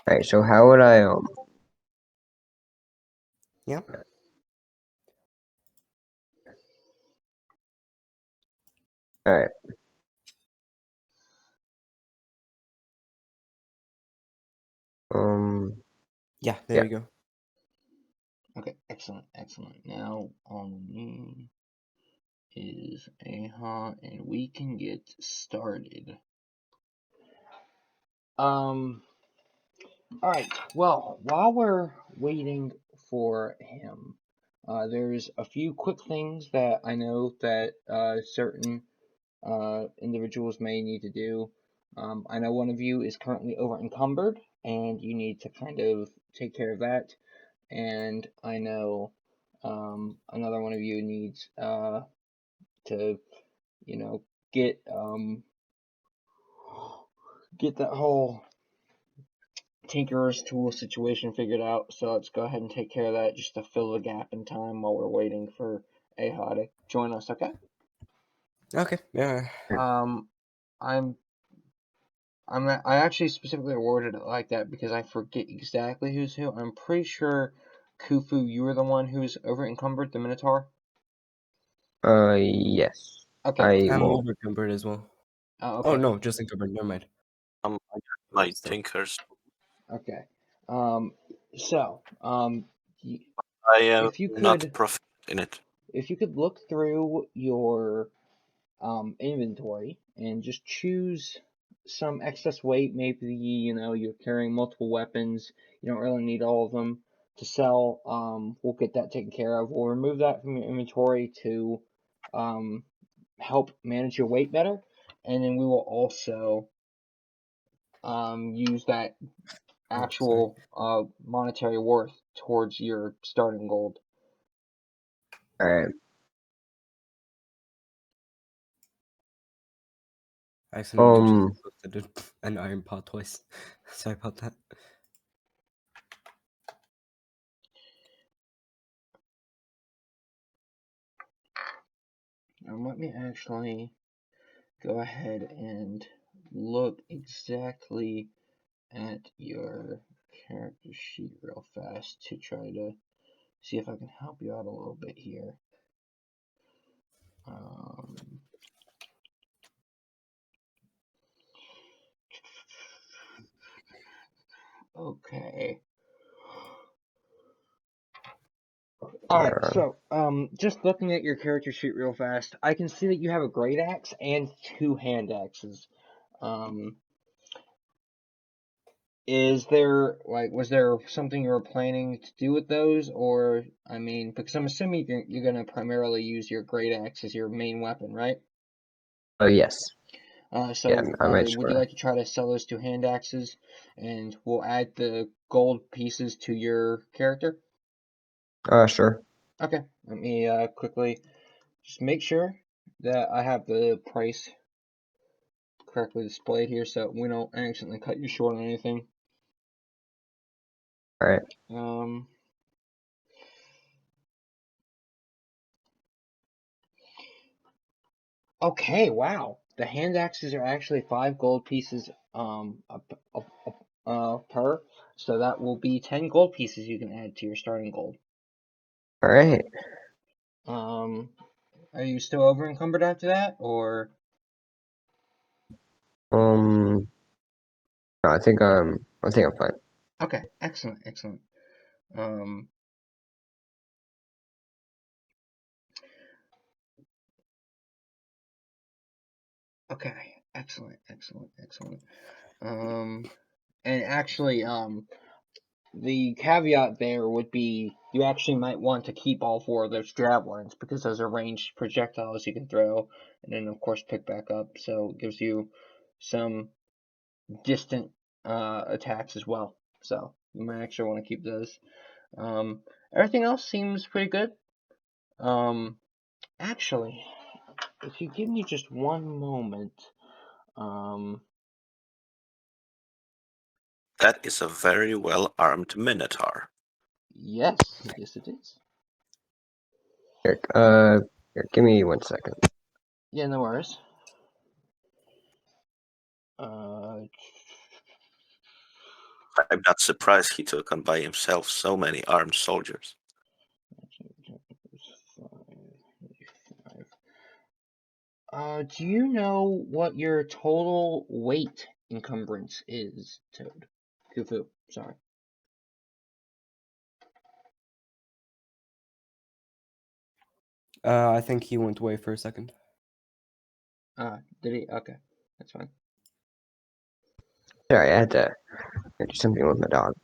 Alright, so how would I Yeah. alright. Yeah, there you go. Okay, excellent. Now on me is Aeha, and we can get started. Alright, well, while we're waiting for him, there's a few quick things that I know that certain individuals may need to do. I know one of you is currently over encumbered, and you need to kind of take care of that. And I know another one of you needs to, get that whole Tinkerer's tool situation figured out. So let's go ahead and take care of that just to fill the gap in time while we're waiting for Aeha to join us. Okay. Okay. Yeah. I actually specifically awarded it like that because I forget exactly who's who. I'm pretty sure, Khufu, you were the one who's over encumbered the Minotaur. Yes. Okay. I'm over encumbered as well. Okay. Oh no, just encumbered. Never mind. I got my tinkers. Okay. So, I am if you not could, proficient in it. if you could look through your inventory and just choose some excess weight, maybe you're carrying multiple weapons, you don't really need all of them to sell. We'll get that taken care of. We'll remove that from your inventory to help manage your weight better, and then we will also use that actual monetary worth towards your starting gold. Alright. I accidentally just did an iron pot twice. Sorry about that. Let me actually go ahead and look exactly at your character sheet real fast to try to see if I can help you out a little bit here. Okay. Alright, so, just looking at your character sheet real fast, I can see that you have a great axe and 2 hand axes. Was there something you were planning to do with those, or, because I'm assuming you're gonna primarily use your great axe as your main weapon, right? Yes. So, would sure. you like to try to sell those 2 hand axes, and we'll add the gold pieces to your character? Sure. Okay, let me quickly just make sure that I have the price correctly displayed here so we don't accidentally cut you short on anything. Alright. Okay, wow. The hand axes are actually 5 gold pieces per, so that will be 10 gold pieces you can add to your starting gold. Alright. Are you still over encumbered after that, or? No, I think I'm fine. Okay, excellent. Okay, excellent. And actually, the caveat there would be you actually might want to keep all 4 of those javelins because those are ranged projectiles you can throw and then of course pick back up, so it gives you some distant attacks as well. So you might actually want to keep those. Everything else seems pretty good. Actually, if you give me just one moment, That is a very well-armed Minotaur. yes it is. Here, give me 1 second. Yeah, no worries. I'm not surprised he took on by himself so many armed soldiers. Do you know what your total weight encumbrance is, Toad? Khufu, sorry. I think he went away for a second. Did he? Okay, that's fine. Sorry, I had to do something with my dog.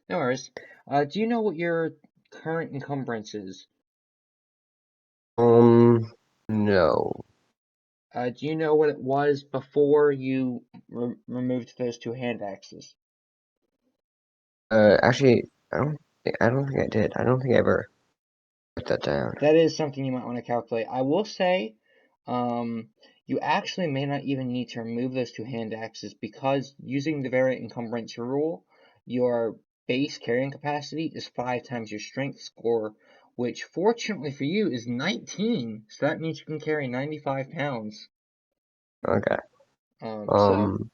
No worries. Do you know what your current encumbrance is? No. Do you know what it was before you removed those two hand axes? Actually, I don't think I did. I don't think I ever put that down. That is something you might want to calculate. I will say, you actually may not even need to remove those two hand axes because using the variant encumbrance rule, your base carrying capacity is 5 times your strength score, which fortunately for you is 19. So that means you can carry 95 pounds. Okay. So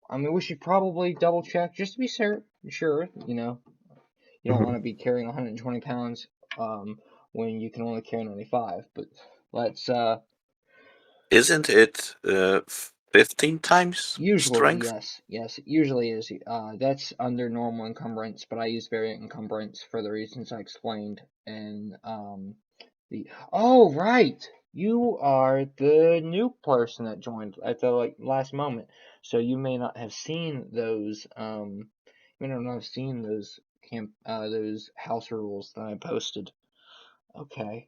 I mean, we should probably double check just to be sure. You know, you don't want to be carrying 120 pounds when you can only carry 95. But let's Isn't it 15 times usually strength? yes, it usually is. That's under normal encumbrance, but I use variant encumbrance for the reasons I explained. And right, you are the new person that joined at the last moment, so you may not have seen those you may not have seen those house rules that I posted. Okay.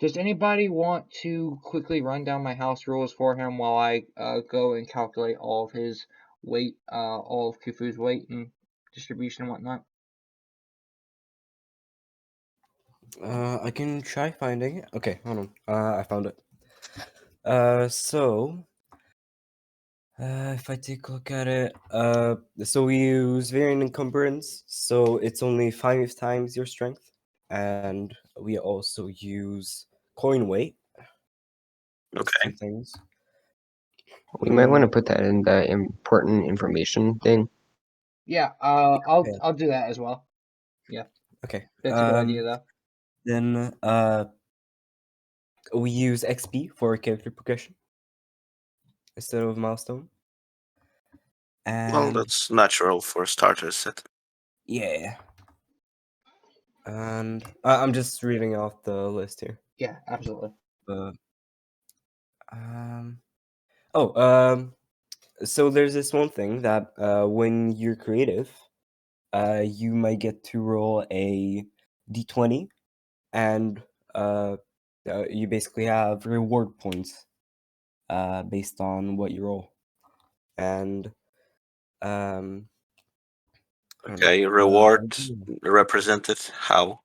Does anybody want to quickly run down my house rules for him while I go and calculate all of his weight, all of Khufu's weight and distribution and whatnot? I can try finding it. Okay, hold on. I found it. If I take a look at it, so we use variant encumbrance, so it's only 5 times your strength, and we also use coin weight. Those Okay. 2 things. We might want to put that in the important information thing. Yeah, I'll do that as well. Yeah. Okay. That's a good idea though. Then we use XP for character progression instead of milestone. Well, And that's natural for a starter set. yeah. And I'm just reading off the list here. Yeah, absolutely. So there's this one thing that when you're creative, you might get to roll a d20, and you basically have reward points based on what you roll. And Okay, reward represented how?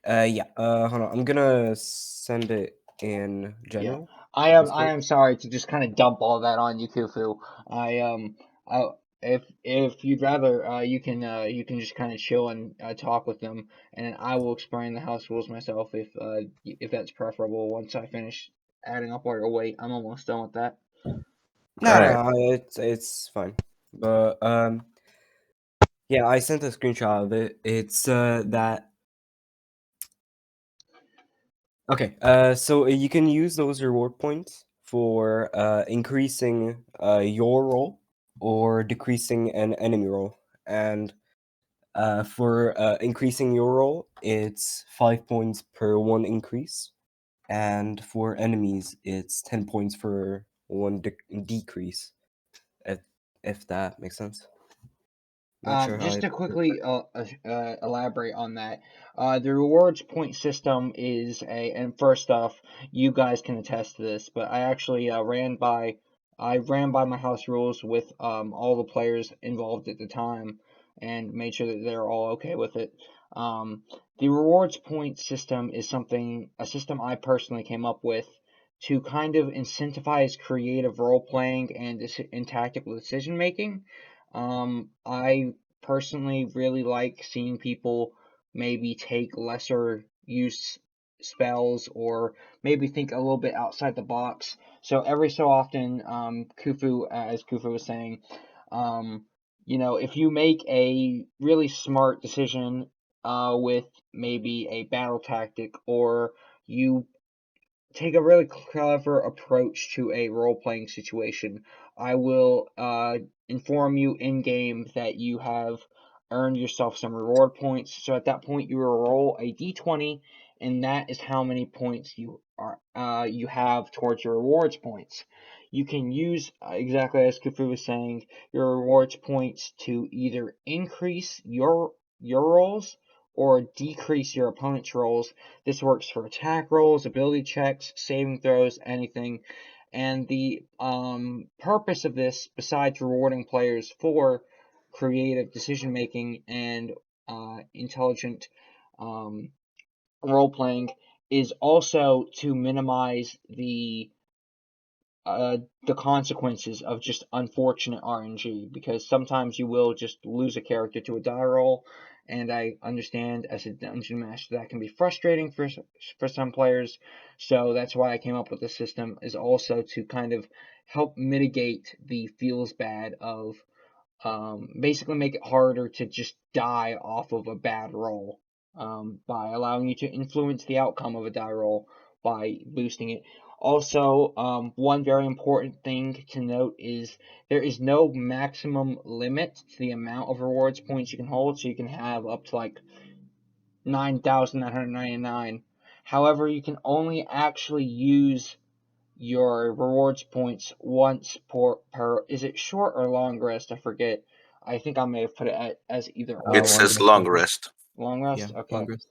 Yeah. Hold on. I'm gonna send it in general. I am sorry to just kind of dump all that on you, Khufu. If you'd rather, you can just kind of chill and talk with them, and I will explain the house rules myself if that's preferable. Once I finish adding up all your weight, I'm almost done with that. No, it's fine. But yeah, I sent a screenshot of it. It's that. Okay, so you can use those reward points for increasing your roll or decreasing an enemy roll. And for increasing your roll, it's 5 points per 1 increase. And for enemies, it's 10 points for 1 decrease. If that makes sense. Not sure how Just I to put quickly elaborate on that, the rewards point system is and first off, you guys can attest to this, but I actually ran by my house rules with all the players involved at the time and made sure that they're all okay with it. The rewards point system is a system I personally came up with to kind of incentivize creative role playing and tactical decision making. I personally really like seeing people maybe take lesser use spells or maybe think a little bit outside the box. So every so often, Khufu, as Khufu was saying, if you make a really smart decision with maybe a battle tactic, or you take a really clever approach to a role-playing situation, I will inform you in-game that you have earned yourself some reward points. So at that point, you will roll a d20, and that is how many points you have towards your rewards points. You can use, exactly as Khufu was saying, your rewards points to either increase your rolls or decrease your opponent's rolls. This works for attack rolls, ability checks, saving throws, anything. And the purpose of this, besides rewarding players for creative decision making and intelligent role playing, is also to minimize the consequences of just unfortunate RNG, because sometimes you will just lose a character to a die roll, and I understand as a dungeon master that can be frustrating for some players. So that's why I came up with the system, is also to kind of help mitigate the feels bad of basically make it harder to just die off of a bad roll, by allowing you to influence the outcome of a die roll by boosting it. Also, one very important thing to note is there is no maximum limit to the amount of rewards points you can hold, so you can have up to like 9,999. However, you can only actually use your rewards points once per is it short or long rest? I forget. I think I may have put it as either or. It Long says rest, long okay. rest. Long rest? Yeah, Okay. long rest.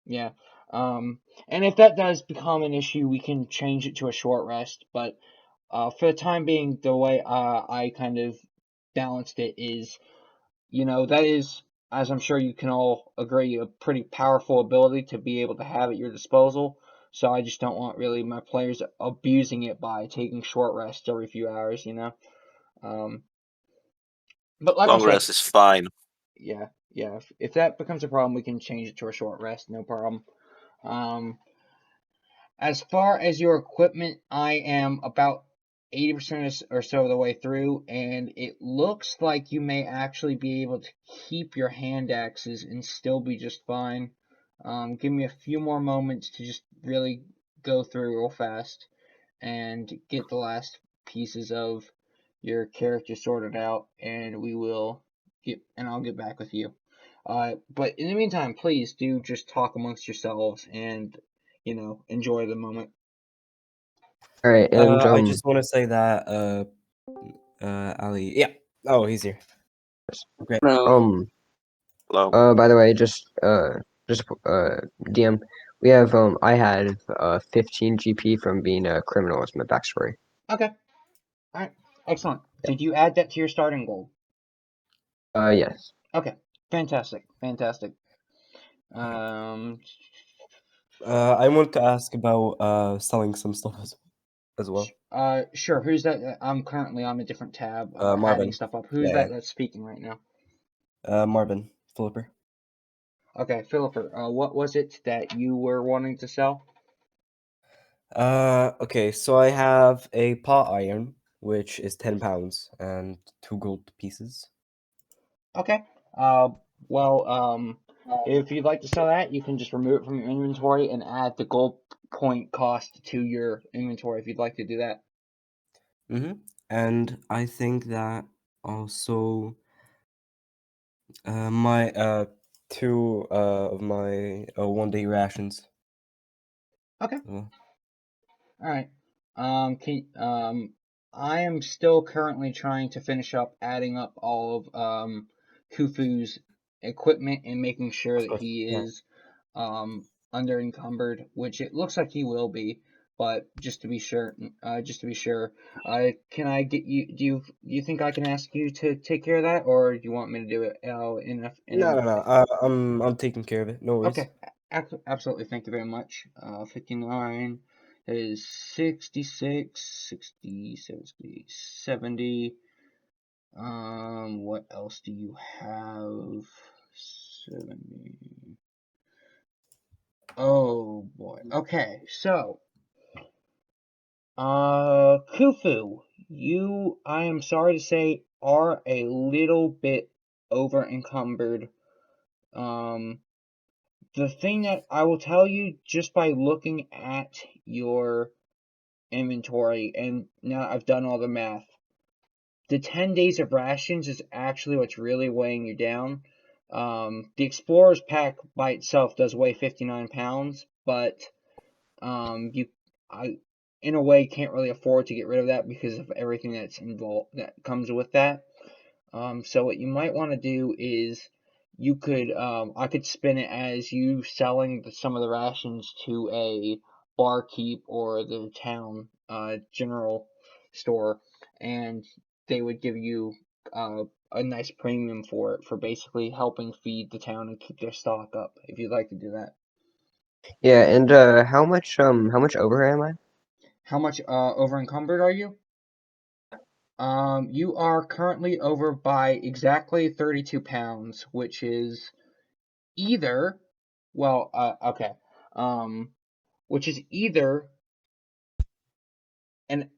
Yeah. And if that does become an issue, we can change it to a short rest. But for the time being, the way I kind of balanced it is, that is, as I'm sure you can all agree, a pretty powerful ability to be able to have at your disposal. So I just don't want really my players abusing it by taking short rests every few hours, But like I Long said, rest is fine. yeah. If that becomes a problem, we can change it to a short rest, no problem. As far as your equipment, I am about 80% or so of the way through, and it looks like you may actually be able to keep your hand axes and still be just fine. Give me a few more moments to just really go through real fast and get the last pieces of your character sorted out, and I'll get back with you. But in the meantime, please do just talk amongst yourselves and enjoy the moment. All right, and I just want to say that Ali. Yeah. Oh, he's here. Great. Hello. by the way, just DM, we have I had 15 GP from being a criminal as my backstory. Okay. All right. Excellent. Did you add that to your starting goal? Yes. Okay. Fantastic. I want to ask about selling some stuff as well. Sure. Who's that? I'm currently on a different tab, adding Marvin. stuff up. Who's Yeah. that's speaking right now? Marvin. Filiper. Okay, Filiper. What was it that you were wanting to sell? Okay, so I have a pot iron, which is 10 pounds, and 2 gold pieces. Okay. If you'd like to sell that, you can just remove it from your inventory and add the gold point cost to your inventory if you'd like to do that. And I think that also my 2 of my 1-day rations. Okay. Well, All right. I am still currently trying to finish up adding up all of Khufu's equipment and making sure of that course, he yeah. is under encumbered, which it looks like he will be. But just to be sure, can I get you? Do you think I can ask you to take care of that, or do you want me to do it No. I'm taking care of it. No worries. Okay, absolutely. Thank you very much. 59 is 66, 60, 60, 70. What else do you have? 70. Oh boy. Okay, so, Khufu, I am sorry to say, are a little bit over encumbered. The thing that I will tell you just by looking at your inventory, and now I've done all the math, the 10 days of rations is actually what's really weighing you down. The Explorer's Pack by itself does weigh 59 pounds, but I, in a way, can't really afford to get rid of that because of everything that's involved that comes with that. So what you might want to do is you could I could spin it as you selling some of the rations to a barkeep or the town general store, and they would give you a nice premium for it, for basically helping feed the town and keep their stock up, if you'd like to do that. Yeah, and how much over am I? How much over encumbered are you? You are currently over by exactly 32 pounds, which is either, well, okay, which is either an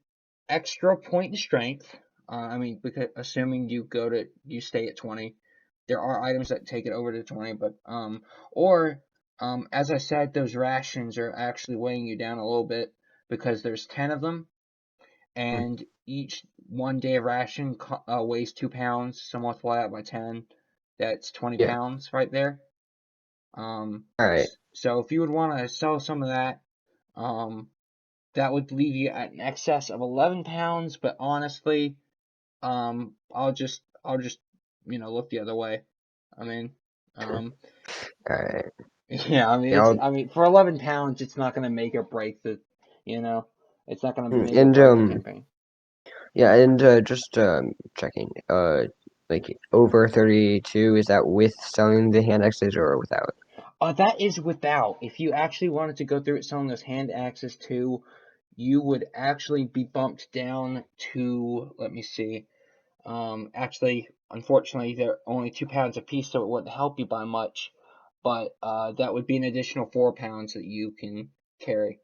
extra point in strength. I mean, because assuming you stay at 20, there are items that take it over to 20, but or as I said, those rations are actually weighing you down a little bit because there's 10 of them, and each 1 day of ration weighs 2 pounds. So multiply that by 10, that's 20 Yeah. pounds right there. Alright. So if you would want to sell some of that, that would leave you at an excess of 11 pounds. But honestly, I'll just look the other way. I mean, Alright. yeah, Yeah, I mean for 11 pounds, it's not gonna make or break the, it's not gonna make or and break the campaign. yeah, and just checking. Like over 32, is that with selling the hand axes or without? That is without. If you actually wanted to go through it selling those hand axes too, you would actually be bumped down to, let me see. Actually, unfortunately, they're only 2 pounds a piece, so it wouldn't help you by much. But that would be an additional 4 pounds that you can carry.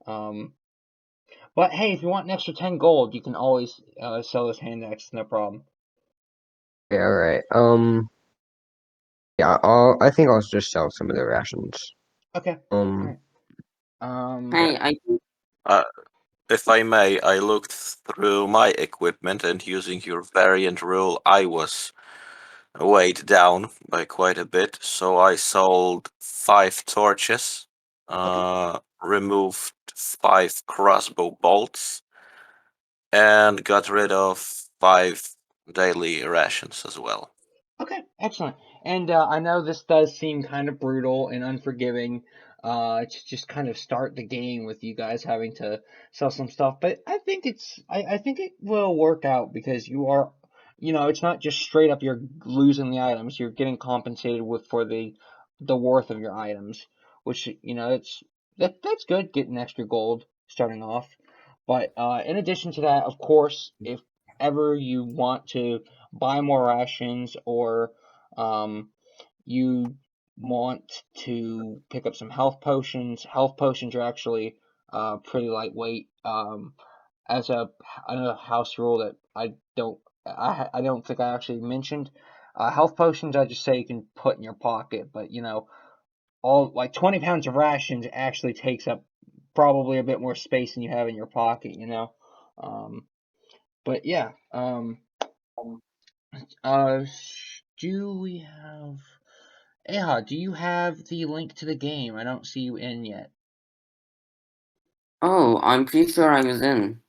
But hey, if you want an extra 10 gold, you can always sell those hand axes, no problem. Yeah, alright. Yeah, I think I'll just sell some of the rations. Okay. Um, Hey, If I may, I looked through my equipment, and using your variant rule, I was weighed down by quite a bit. So I sold 5 torches, removed 5 crossbow bolts, and got rid of 5 daily rations as well. Okay, excellent. And I know this does seem kind of brutal and unforgiving to just kind of start the game with you guys having to sell some stuff, but I think I think it will work out because you are, it's not just straight up you're losing the items, you're getting compensated for the worth of your items, which, that's good, getting extra gold starting off. But in addition to that, of course, if ever you want to buy more rations, or you want to pick up some health potions. Health potions are actually pretty lightweight. As a house rule that I don't think I actually mentioned, health potions I just say you can put in your pocket, but all like 20 pounds of rations actually takes up probably a bit more space than you have in your pocket. But yeah. Do we have Aeha, do you have the link to the game? I don't see you in yet. oh, I'm pretty sure I was in.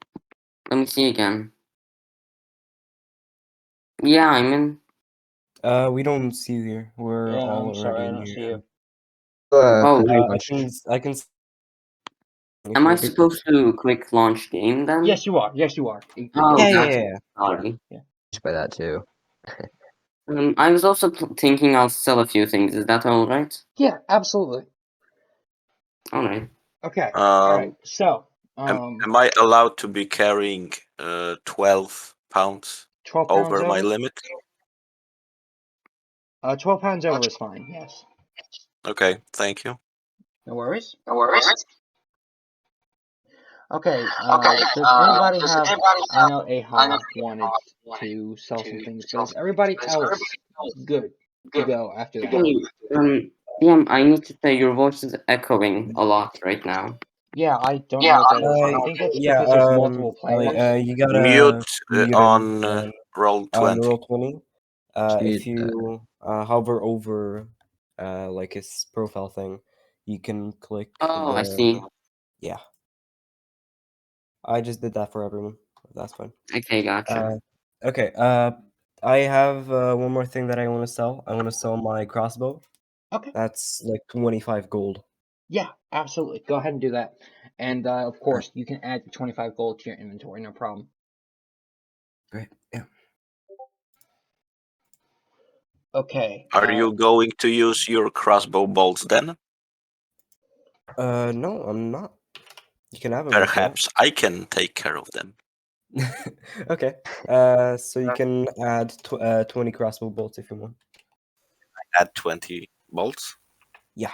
Let me see again. Yeah, I'm in. We don't see you here. We're Yeah, all I'm sorry, already I in don't here. see you. Oh, quickly I launch. can. am I supposed to click launch game then? Yes, you are. Yes, you are. Oh, Yeah, that's yeah, yeah. sorry. By that too. I was also thinking I'll sell a few things. Is that all right? Yeah, absolutely. All right. Okay. All right. So, Am I allowed to be carrying 12 pounds 12 pounds over my over? limit? 12 pounds over is fine. Yes. Okay, thank you. No worries. No worries. Okay, does anybody have... I know Aeha wanted to sell some things, but is everybody else good to go after that? Hey, DM, I need to say your voice is echoing a lot right now. Yeah, I don't know what that is. I think that's because there's multiple players. You gotta Mute mute on it roll on 20. Roll20. If Dude, you hover over like his profile thing, you can click Oh, I the... see. Yeah. I just did that for everyone. That's fine. Okay, gotcha. Okay. I have one more thing that I want to sell. I want to sell my crossbow. Okay. That's like 25 gold. Yeah, absolutely. Go ahead and do that. And of course, you can add the 25 gold to your inventory, no problem. Great. Yeah. Okay. Are you going to use your crossbow bolts then? No, I'm not. You can have them if you want. Perhaps I can take care of them. Okay. So you can add 20 crossbow bolts if you want. Add 20 bolts? Yeah.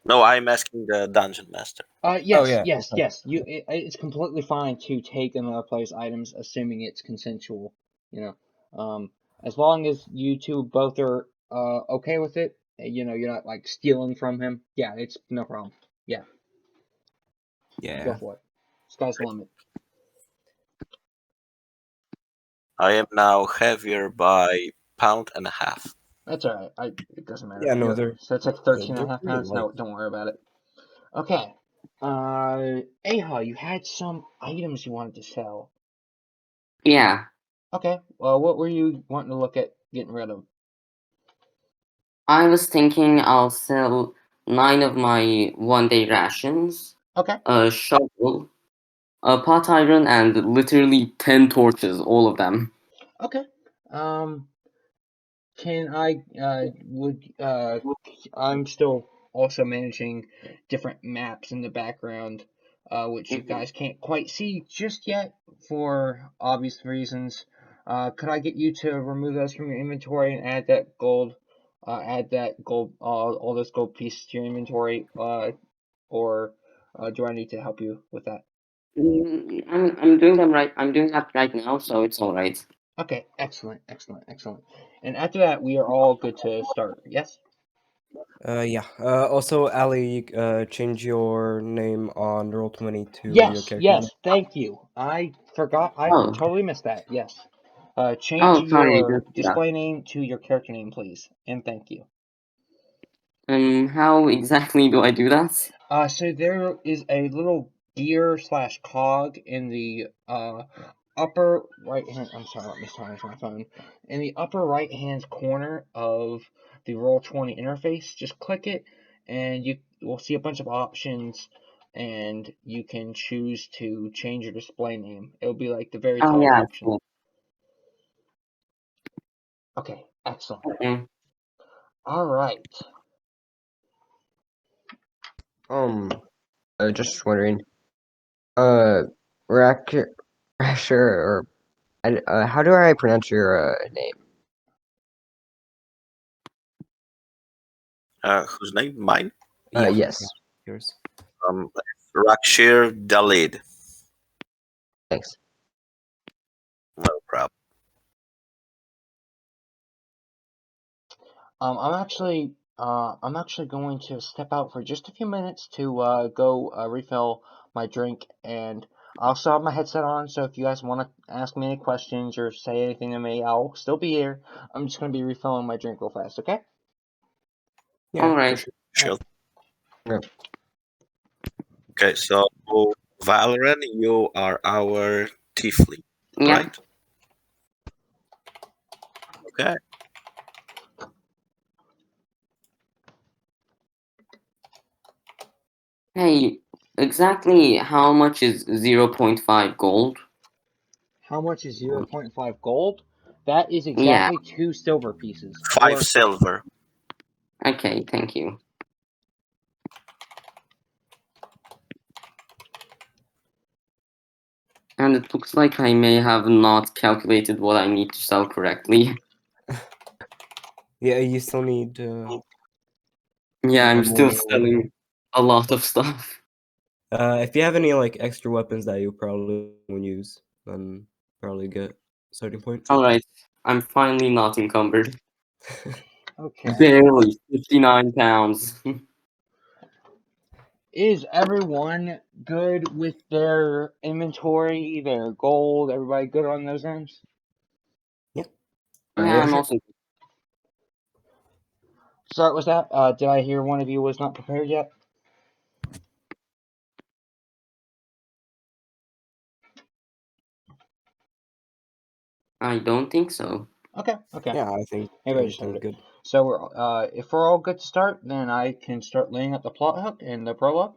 No, I'm asking the dungeon master. Yes, yeah. yes. It's completely fine to take another player's items, assuming it's consensual. As long as you two both are okay with it. You're not like stealing from him. Yeah, it's no problem. Yeah, Yeah. go for it. Sky's the limit. I am now heavier by £1.5 pounds. That's alright. It doesn't matter. Yeah, no, they're So it's like 13 and they're a half pretty pounds. No, light. don't worry about it. Okay. Aeha, you had some items you wanted to sell. Yeah, Okay. Well, what were you wanting to look at getting rid of? I was thinking I'll sell 9 of my one-day rations, Okay. a shovel, a pot iron, and literally 10 torches, all of them. Okay. Can I I'm still also managing different maps in the background, which you guys can't quite see just yet for obvious reasons. Could I get you to remove those from your inventory and add that gold, all those gold pieces to your inventory, or do I need to help you with that? I'm doing them right. I'm doing that right now, so it's all right. Okay, excellent. And after that, we are all good to start. Yes. Yeah. Also, Ali, change your name on Roll20 to your character. Yes. Thank you. I forgot. I Oh, totally missed that. Yes. Change sorry, I your didn't see that. display name to your character name, please, and thank you. How exactly do I do that? So there is a little gear / cog in the upper right hand. I'm sorry, let me silence my phone. In the upper right hand corner of the Roll20 interface, just click it, and you will see a bunch of options, and you can choose to change your display name. It'll be like the very Oh top yeah, option. cool. Okay, excellent. Okay. All right. Just wondering, Rak'Shir, or how do I pronounce your name? Whose name? Mine? Yes. Yours. Rak'Shir Dhalid. Thanks. No problem. I'm actually going to step out for just a few minutes to go refill my drink, and I'll still have my headset on. So if you guys want to ask me any questions or say anything to me, I'll still be here. I'm just going to be refilling my drink real fast. Okay? Yeah. All For right. sure. Sure. Yeah. Okay, so Valron, you are our Tiefling, Yeah. right? Okay. Hey, exactly how much is 0.5 gold? How much is 0.5 gold? That is Yeah. exactly 2 silver pieces. 5 silver. Okay, thank you. And it looks like I may have not calculated what I need to sell correctly. Yeah, you still need. Yeah, I'm still more- selling a lot of stuff. If you have any like extra weapons that you probably won't use, then probably get starting point. Alright, I'm finally not encumbered. Okay. Barely 59 pounds. Is everyone good with their inventory, their gold? Everybody good on those ends? Yeah, Yeah, I'm sure. also. Start with that. Did I hear one of you was not prepared yet? I don't think so. Okay. Yeah, I think Everybody just everything's started. good. So if we're all good to start, then I can start laying out the plot hook and the prologue.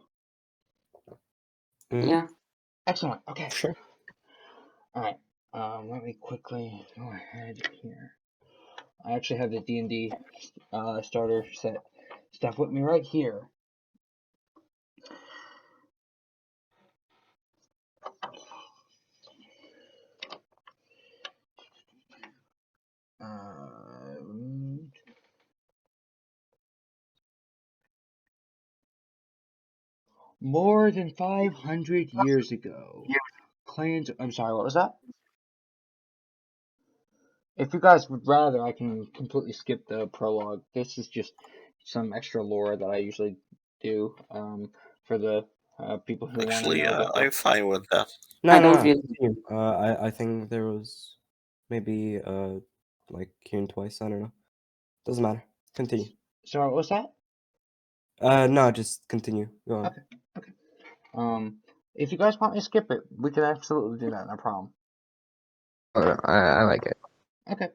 Mhm. Yeah. Excellent. Okay. Sure. All right. Let me quickly go ahead here. I actually have the D&D starter set stuff with me right here. More than 500 years ago, clans. I'm sorry, what was that? If you guys would rather, I can completely skip the prologue. This is just some extra lore that I usually do for the people who want to Actually, know about the. I'm fine with that. No, I no, don't no. really. Continue. I think there was maybe like hearing twice. I don't know. Doesn't matter. Continue. Sorry, what was that? No, just continue. Go on. Okay, okay. If you guys want me to skip it, we can absolutely do that. No problem. Oh, no, I like it. Okay.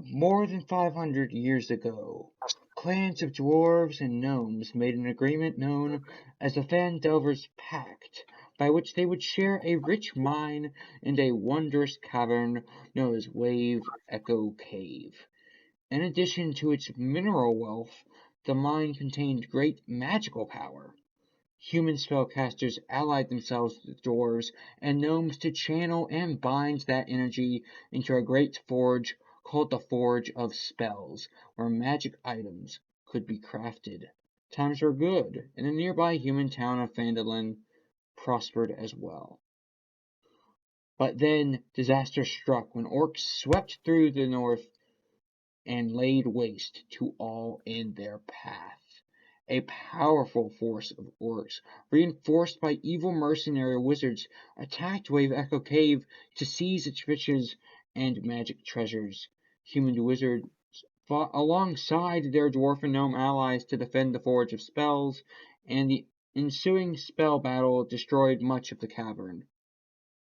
More than 500 years ago, clans of dwarves and gnomes made an agreement known as the Fandelver's Pact, by which they would share a rich mine and a wondrous cavern known as Wave Echo Cave. In addition to its mineral wealth, the mine contained great magical power. Human spellcasters allied themselves with dwarves and gnomes to channel and bind that energy into a great forge called the Forge of Spells, where magic items could be crafted. Times were good, and the nearby human town of Phandalin prospered as well. But then disaster struck when orcs swept through the north and laid waste to all in their path. A powerful force of orcs, reinforced by evil mercenary wizards, attacked Wave Echo Cave to seize its riches and magic treasures. Human wizards fought alongside their dwarf and gnome allies to defend the Forge of Spells, and the ensuing spell battle destroyed much of the cavern.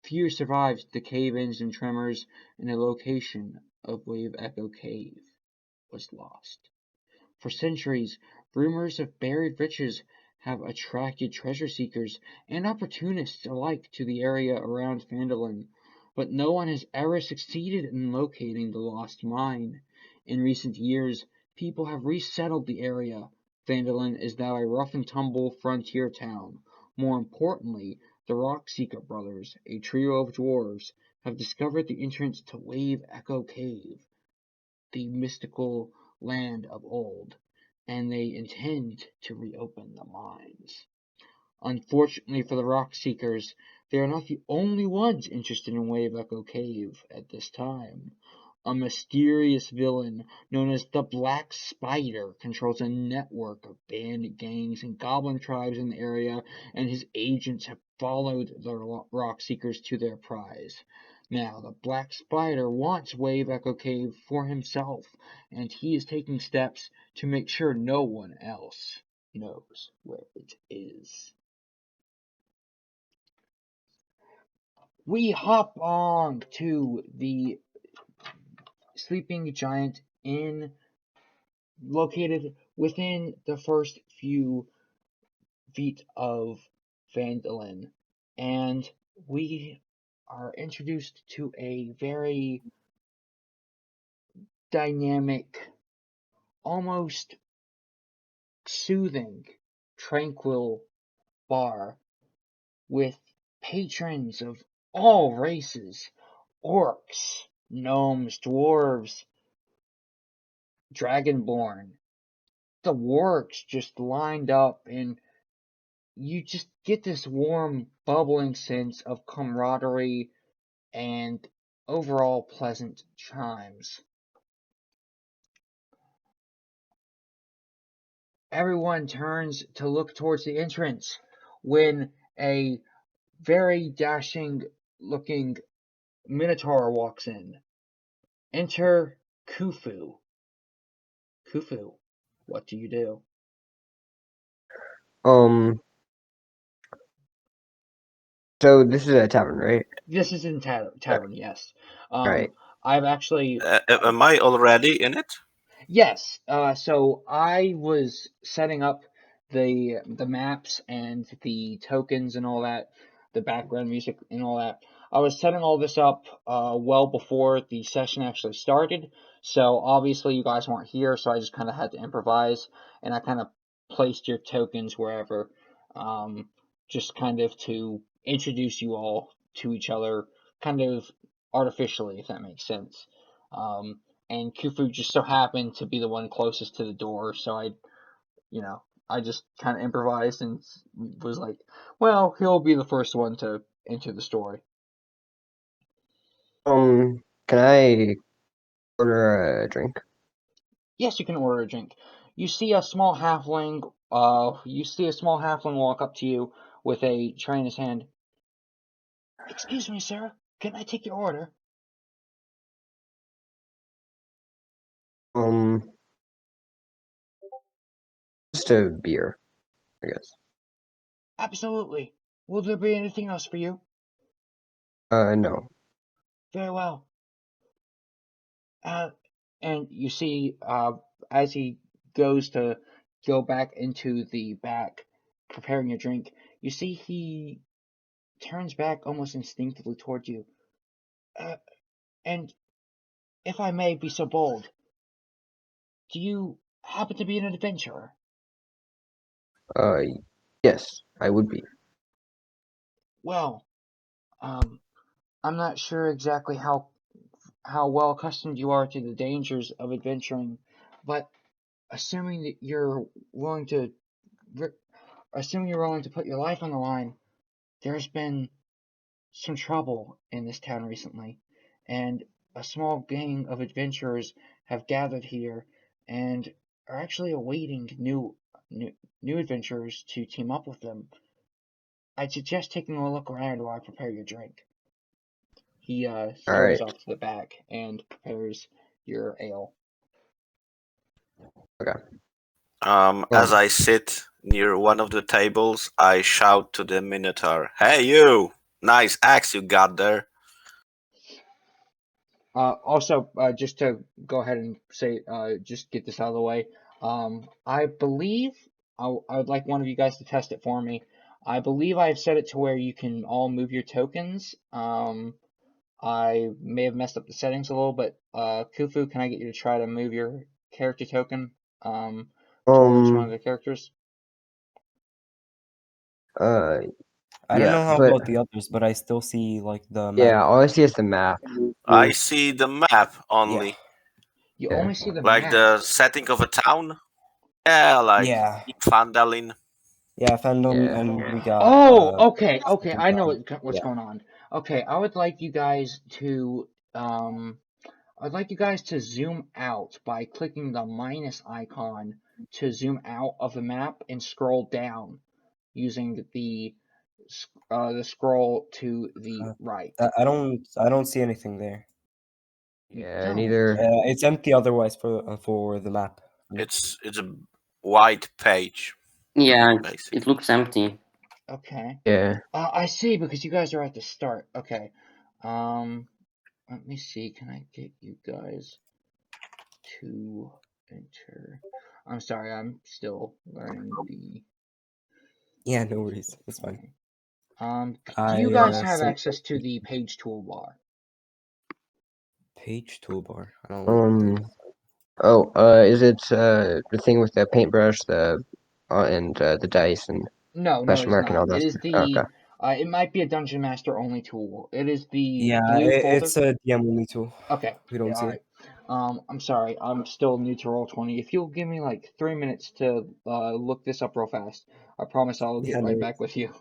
Few survived the cave-ins and tremors, and the location of Wave Echo Cave was lost. For centuries, rumors of buried riches have attracted treasure seekers and opportunists alike to the area around Phandalin, but no one has ever succeeded in locating the lost mine. In recent years, people have resettled the area. Phandalin is now a rough-and-tumble frontier town. More importantly, the Rockseeker brothers, a trio of dwarves, have discovered the entrance to Wave Echo Cave, the mystical land of old, and they intend to reopen the mines. Unfortunately for the rock seekers, they are not the only ones interested in Wave Echo Cave at this time. A mysterious villain known as the Black Spider controls a network of bandit gangs and goblin tribes in the area, and his agents have followed the rock seekers to their prize. Now, the Black Spider wants Wave Echo Cave for himself, and he is taking steps to make sure no one else knows where it is. We hop on to the Sleeping Giant Inn, located within the first few feet of Phandalin, and we are introduced to a very dynamic, almost soothing, tranquil bar with patrons of all races: orcs, gnomes, dwarves, dragonborn. The wargs just lined up in you just get this warm, bubbling sense of camaraderie and overall pleasant chimes. Everyone turns to look towards the entrance when a very dashing looking Minotaur walks in. Enter Khufu. Khufu, what do you do? So this is a tavern, right? This is in tavern, yes. Right. I've actually Am I already in it? Yes. So I was setting up the maps and the tokens and all that, the background music and all that. I was setting all this up well before the session actually started. So obviously you guys weren't here, so I just kind of had to improvise, and I kind of placed your tokens wherever, just kind of to introduce you all to each other, kind of artificially, if that makes sense. And Khufu just so happened to be the one closest to the door, so I just kind of improvised and was like, well, he'll be the first one to enter the story. Can I order a drink? Yes, you can order a drink. You see a small halfling walk up to you with a tray in his hand. Excuse me, sir, can I take your order? Just a beer, I guess. Absolutely. Will there be anything else for you? No. Very well. And you see, as he goes to go back into the back, preparing a drink, you see he turns back almost instinctively towards you. And if I may be so bold, do you happen to be an adventurer? Yes, I would be. Well, I'm not sure exactly how well accustomed you are to the dangers of adventuring, but assuming that you're willing to put your life on the line, there's been some trouble in this town recently, and a small gang of adventurers have gathered here and are actually awaiting new adventurers to team up with them. I'd suggest taking a look around while I prepare your drink. He goes Alright. off to the back and prepares your ale. Okay. As I sit near one of the tables, I shout to the Minotaur, "Hey you! Nice axe you got there." Also, just to go ahead and say, just get this out of the way, I believe I would like one of you guys to test it for me. I believe I've set it to where you can all move your tokens. I may have messed up the settings a little, but Khufu, can I get you to try to move your character token towards one of the characters? I don't Yeah, know how but about the others, but I still see like the map. yeah, all I see is the map. I see the map only, You Yeah. only see the like map. the setting of a town. Yeah, like Yeah, Fandalin. yeah, Fandom, Yeah. and we got. Oh, okay. I know what's Yeah. going on. Okay, I'd like you guys to zoom out by clicking the minus icon to zoom out of the map and scroll down using the scroll to the right. I don't see anything there. You Yeah, don't. neither. It's empty otherwise for the map. It's a white page, Yeah, basically. it looks empty. Okay. Yeah. I see, because you guys are at the start. Okay. Let me see. Can I get you guys to enter? I'm sorry, I'm still learning the. Yeah, no worries. It's fine. Do you guys have So access to the page toolbar? page toolbar. I don't think Oh, is it the thing with the paintbrush, and the dice and No, question it's mark and all not. that It is stuff? the. Okay. It might be a Dungeon Master only tool. It is the Yeah, blue folder. it's a DM only tool. Okay. We don't Yeah. see All it. I'm sorry, I'm still new to Roll20. If you'll give me like 3 minutes to look this up real fast, I promise I'll get Yeah, right no back with you.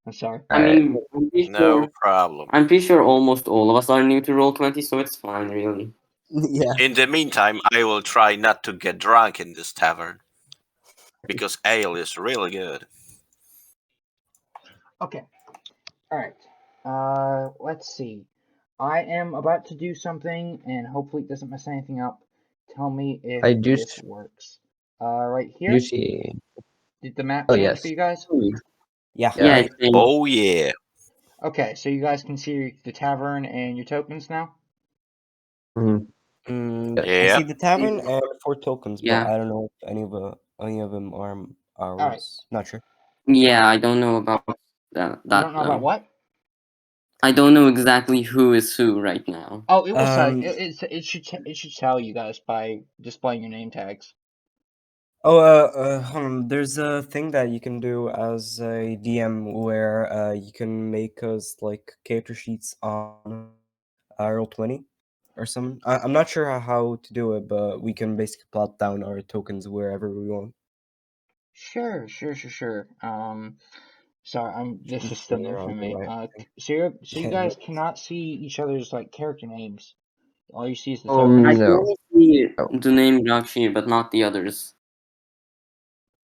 I'm sorry. I Alright. mean, No problem. I'm pretty sure almost all of us are new to Roll20, so it's fine, really. yeah. In the meantime, I will try not to get drunk in this tavern. Because ale is really good. Okay. Alright. Let's see. I am about to do something, and hopefully it doesn't mess anything up. Tell me if I do this works. Right you here. see. Did the map Oh, change for yes. you guys? Yeah. Yeah, Yeah. it's changed. Oh yeah. Okay, so you guys can see the tavern and your tokens now? Mhm. I Yeah. see the tavern and 4 tokens, but Yeah. I don't know if any of them are ours. Not sure. Yeah, I don't know about that, You don't know about what? I don't know exactly who is who right now. Oh, it will tell. Um, It should tell you guys by displaying your name tags. hold on. There's a thing that you can do as a DM where you can make us like character sheets on Roll20 or something. I'm not sure how to do it, but we can basically plot down our tokens wherever we want. Sure. Sorry, the Just system we're there on for the me. right thing. So you Yeah, guys cannot see each other's like character names. All you see is the I tokens. can No. only see Oh. the name Rak'Shir, but not the others.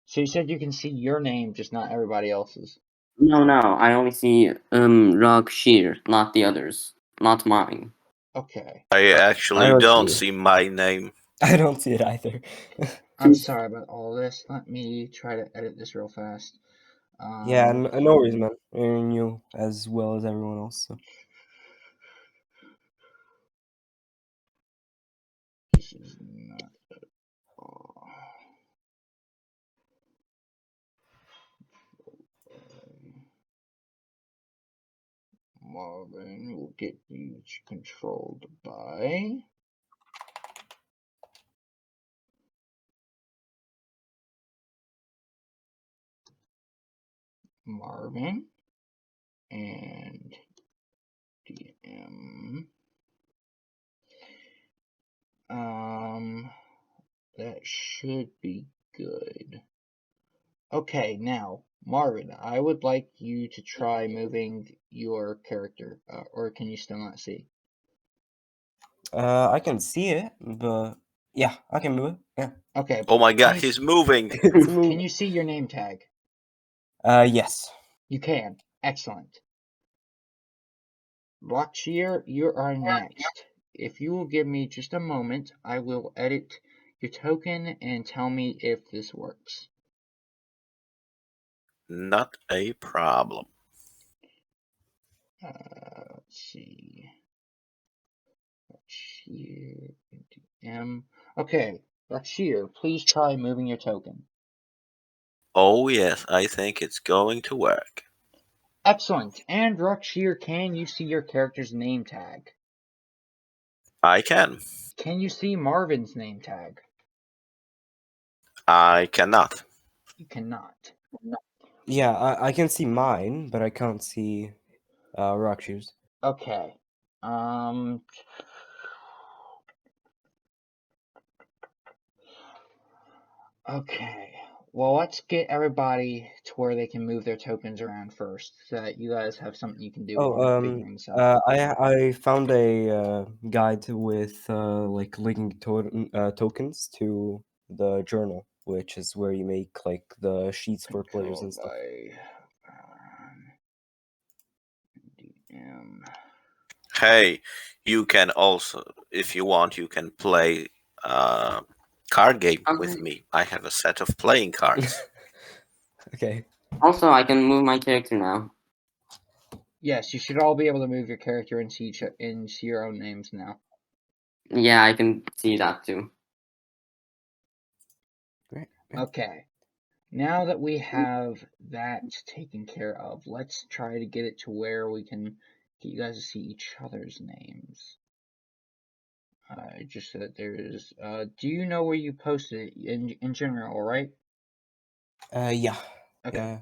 So you said you can see your name, just not everybody else's. No, I only see Rak'Shir, not the others. Not mine. Okay. I I actually don't don't see. see my name. I don't see it either. I'm sorry about all this. Let me try to edit this real fast. Yeah, no worries, man. You're new as well as everyone else. So. This is not at all. Marvin will get each controlled by Marvin and DM. That should be good. Okay, now, Marvin, I would like you to try moving your character, or can you still not see? I can see it, but yeah, I can move it. Yeah. Okay, Oh my can god, you he's moving! It's can moving. you see your name tag? Yes. You can. Excellent. Rak'Shir, you are next. If you will give me just a moment, I will edit your token and tell me if this works. Not a problem. Let's see. Rak'Shir, DM. Okay, Rak'Shir, please try moving your token. Oh yes, I think it's going to work. Excellent. And Rak'Shir, can you see your character's name tag? I can. Can you see Marvin's name tag? I cannot. You cannot. Yeah, I can see mine, but I can't see Rak'Shir's. Okay. Okay. Well, let's get everybody to where they can move their tokens around first, so that you guys have something you can do while I'm figuring this out. I found a guide with like linking tokens to the journal, which is where you make like the sheets for players and Controlled stuff. by DM. Hey, you can also, if you want, you can play card game with Okay. me. I have a set of playing cards. Okay. Also, I can move my character now. Yes, you should all be able to move your character and see your own names now. Yeah, I can see that too. Great. Okay. Now that we have that taken care of, let's try to get it to where we can get you guys to see each other's names. Just so that there's. Do you know where you posted it in general, right? Yeah. Okay. Yeah.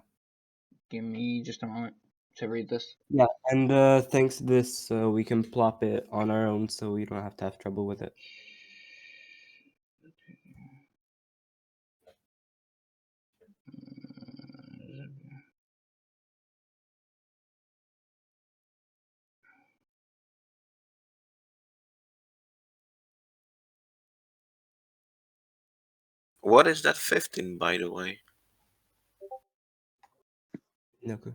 Give me just a moment to read this. Yeah, and thanks to this, we can plop it on our own, so we don't have to have trouble with it. What is that 15, by the way? Okay.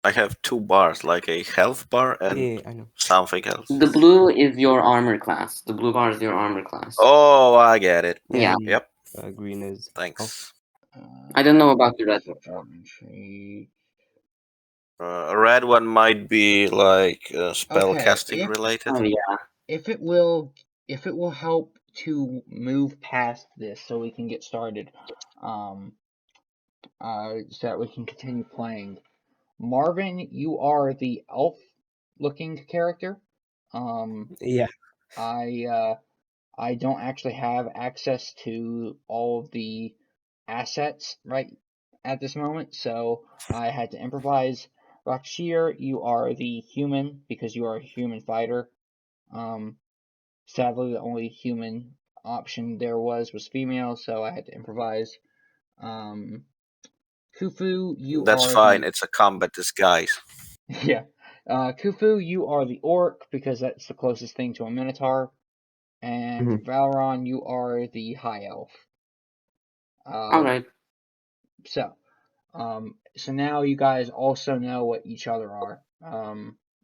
I have 2 bars, like a health bar and Yeah, I know. something else. The blue is your armor class. The blue bar is your armor class. Oh, I get it. Yeah. And, Yep. green is Thanks. I don't know about the red one. Red one might be like spell Okay, casting if- related. Oh yeah. If it will help to move past this so we can get started, so that we can continue playing. Marvin, you are the elf-looking character. Yeah. I don't actually have access to all of the assets right at this moment, so I had to improvise. Rak'Shir, you are the human because you are a human fighter. Sadly, the only human option there was female, so I had to improvise. Khufu, you That's are fine. the It's a combat disguise. yeah. Khufu, you are the orc because that's the closest thing to a Minotaur, and Valron, you are the high elf. All right. So now you guys also know what each other are,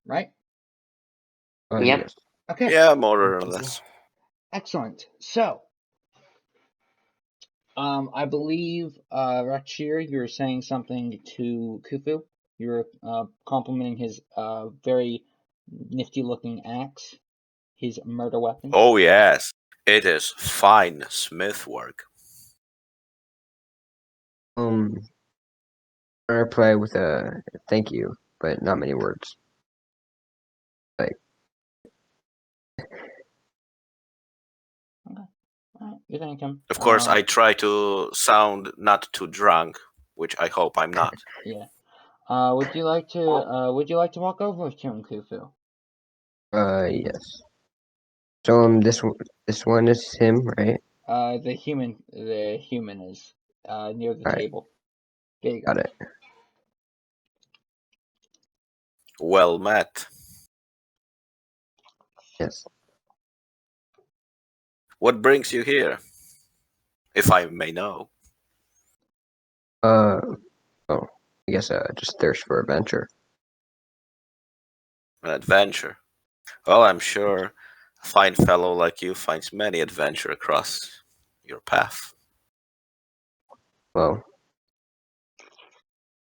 right? Yep. Yes. Okay. Yeah, more or less. Excellent. So, I believe, Rak'Shir, you were saying something to Khufu. You were complimenting his very nifty-looking axe, his murder weapon. Oh yes, it is fine smith work. I reply with a thank you, but not many words. Like, You thank him. Of course, I try to sound not too drunk, which I hope I'm not. Yeah. Would you like to walk over to him, Khufu? yes. So this one is him, right? The human is near the Alright. table. There you go. Got it. Well met. Yes. What brings you here? If I may know. Oh, I guess just thirst for adventure. An adventure. Well, I'm sure a fine fellow like you finds many adventure across your path. Well,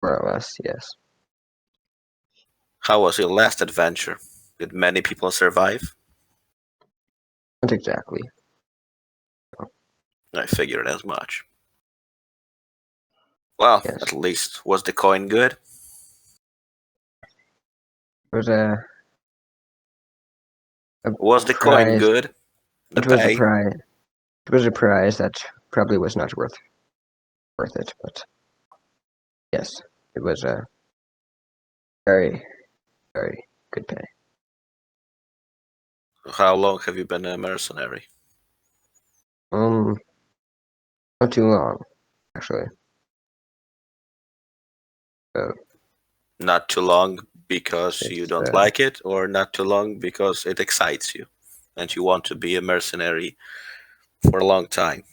more or less, yes. How was your last adventure? Did many people survive? Not exactly. I figured as much. Well, Yes. at least was the coin good? It was a Was the coin prize. good? The It was a pay? prize. It was a prize that probably was not worth it, but yes, it was a very, very good pay. How long have you been a mercenary? Not too long, actually. So Not too long because you it's don't like it, or not too long because it excites you and you want to be a mercenary for a long time?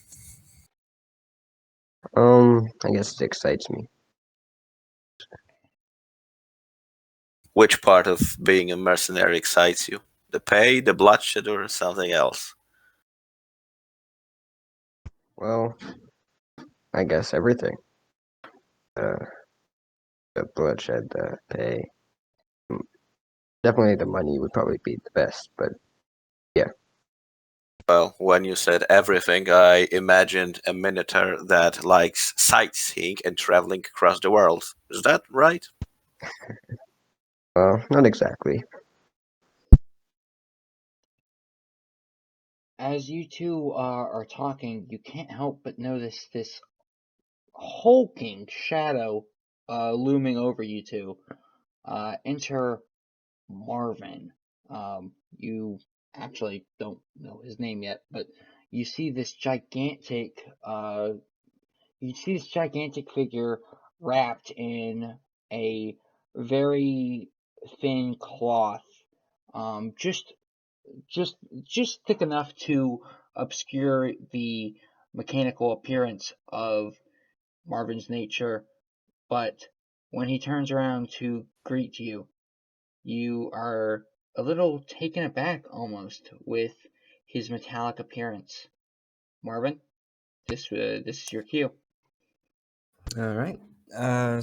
I guess it excites me. Which part of being a mercenary excites you? The pay, the bloodshed, or something else? Well, I guess everything. The bloodshed, the pay. Definitely the money would probably be the best, but yeah. Well, when you said everything, I imagined a Minotaur that likes sightseeing and traveling across the world. Is that right? Well, not exactly. As you two are talking, you can't help but notice this hulking shadow looming over you two. Enter Marvin. You actually don't know his name yet, but you see this gigantic figure wrapped in a very thin cloth, just thick enough to obscure the mechanical appearance of Marvin's nature, but when he turns around to greet you, you are a little taken aback almost with his metallic appearance. Marvin, this is your cue. All right. I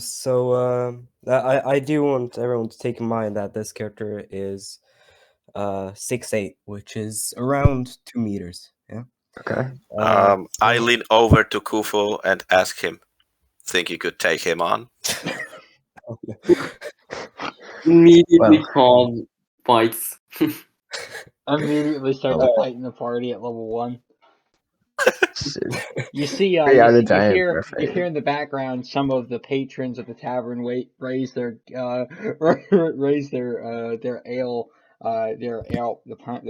do want everyone to take in mind that this character is 6'8", which is around 2 meters. Yeah. Okay. I So- lean over to Khufu and ask him, think you could take him on? Immediately Well. called fights. Immediately start Oh. to fight in the party at level 1. You see, We are the you giant hear buffet. in the background some of the patrons of the tavern raise their raise their ale their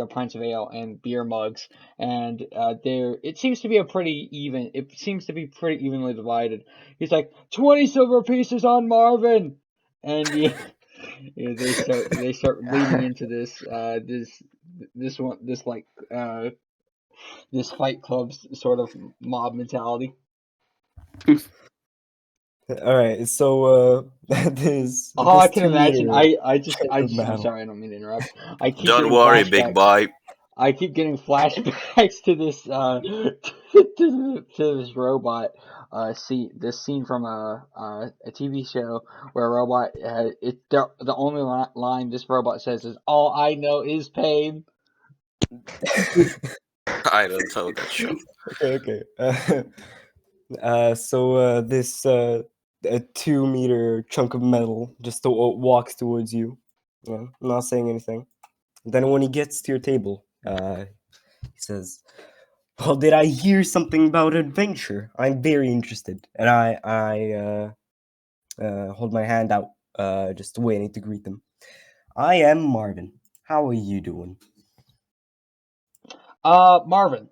pints of ale and beer mugs, and it seems to be pretty evenly divided. He's like 20 silver pieces on Marvin, and they start leading into this this Fight Club's sort of mob mentality. All right. So this. Oh, I this can 2 imagine. meter I'm battle. sorry, I don't mean to interrupt. I keep Don't getting worry, big flashbacks. boy. I keep getting flashbacks to this to this robot scene from a TV show where a robot the only line this robot says is "All I know is pain." I don't know that show. Okay. This a 2 meter chunk of metal just walks towards you. Yeah, not saying anything. Then when he gets to your table, he says, "Well, did I hear something about adventure? I'm very interested." And I hold my hand out, just waiting to greet them. I am Marvin. How are you doing? Marvin.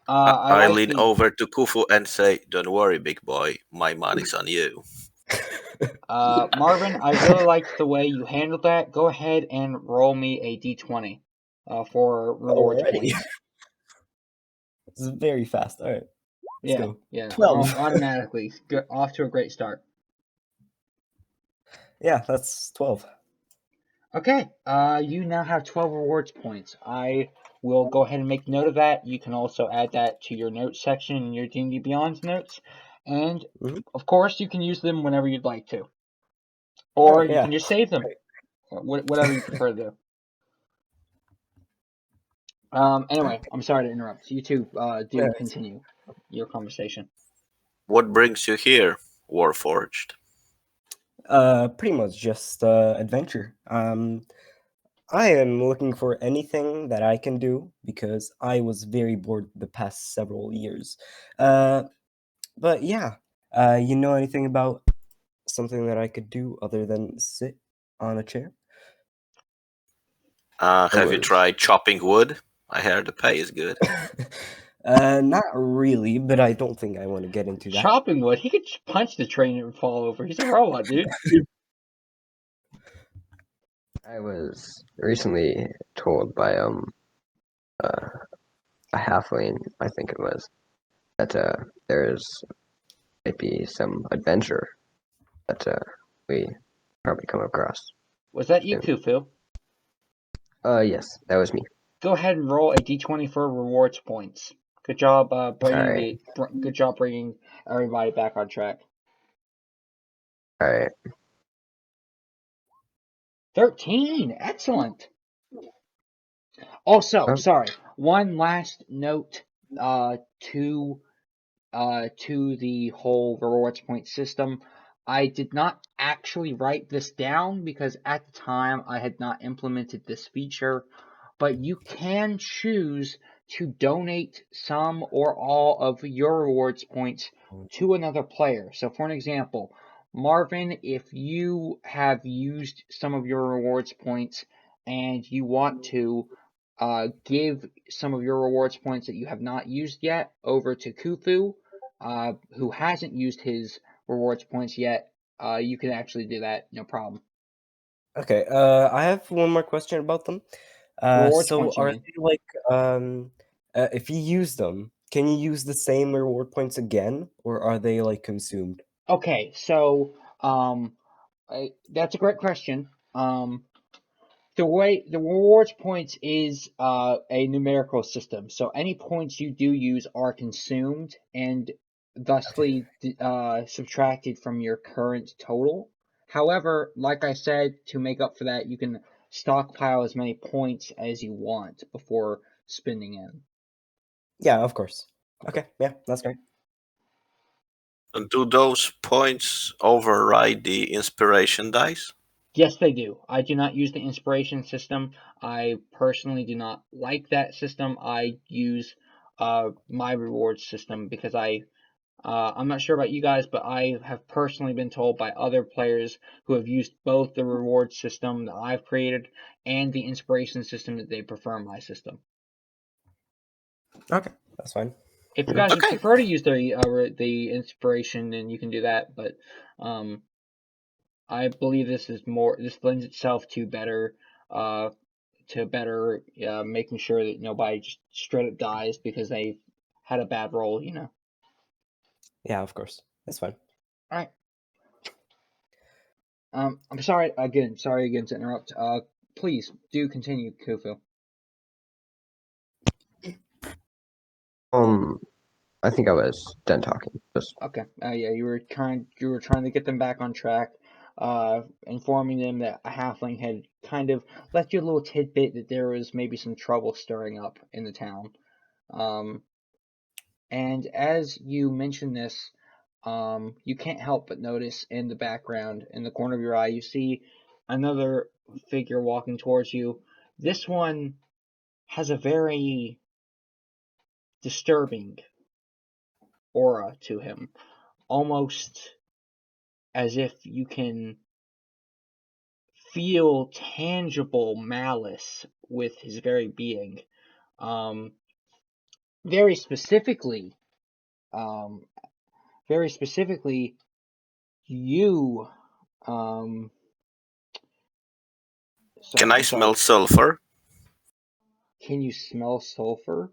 I lean over to Khufu and say, don't worry, big boy. My money's on you. Marvin, I really liked the way you handled that. Go ahead and roll me a d20 for rewards Alrighty. points. This is very fast. All right. Let's go. Yeah, 12. automatically. Off to a great start. Yeah, that's 12. Okay, you now have 12 rewards points. I will go ahead and make note of that. You can also add that to your notes section in your D&D Beyond notes. And, of course, you can use them whenever you'd like to. Or you can just save them. Whatever you prefer to do. Anyway, I'm sorry to interrupt. You two continue your conversation. What brings you here, Warforged? Pretty much just adventure. I am looking for anything that I can do because I was very bored the past several years. But yeah, you know anything about something that I could do other than sit on a chair? Have you tried chopping wood? I heard the pay is good. Not really, but I don't think I want to get into that. Chopping wood? He could punch the train and fall over. He's a robot, dude. I was recently told by a halfling, I think it was, that there's might be some adventure that we probably come across. Was that you, Khufu? Yes, that was me. Go ahead and roll a d20 for rewards points. Good job bringing good job bringing everybody back on track. All right. 13. Excellent. Also, sorry. One last note to the whole rewards point system. I did not actually write this down because at the time I had not implemented this feature, but you can choose to donate some or all of your rewards points to another player. So for an example, Marvin, if you have used some of your rewards points and you want to give some of your rewards points that you have not used yet over to Khufu, who hasn't used his rewards points yet, you can actually do that, no problem. Okay, I have one more question about them. Rewards So points, you are mean? they like if you use them, can you use the same reward points again, or are they like consumed? Okay, so that's a great question. The way the rewards points is a numerical system, so any points you do use are consumed and thusly subtracted from your current total. However, like I said, to make up for that, you can stockpile as many points as you want before spending in. Yeah, of course. Okay, yeah, that's great. And do those points override the inspiration dice? Yes, they do. I do not use the inspiration system. I personally do not like that system. I use my rewards system because I'm not sure about you guys, but I have personally been told by other players who have used both the reward system that I've created and the inspiration system that they prefer my system. Okay, that's fine. If you guys would Okay. prefer to use the inspiration, then you can do that. But I believe this lends itself to better making sure that nobody just straight up dies because they had a bad roll. Yeah, of course. That's fine. All right. I'm sorry again to interrupt. Please do continue, Khufu. I think I was done talking. Just Okay. Yeah, you were trying to get them back on track, informing them that a halfling had kind of left you a little tidbit that there was maybe some trouble stirring up in the town. And as you mention this, you can't help but notice in the background, in the corner of your eye, you see another figure walking towards you. This one has a very disturbing aura to him, almost as if you can feel tangible malice with his very being. Um, very specifically, um, very specifically, you. Can I I'm sorry. smell sulfur? Can you smell sulfur?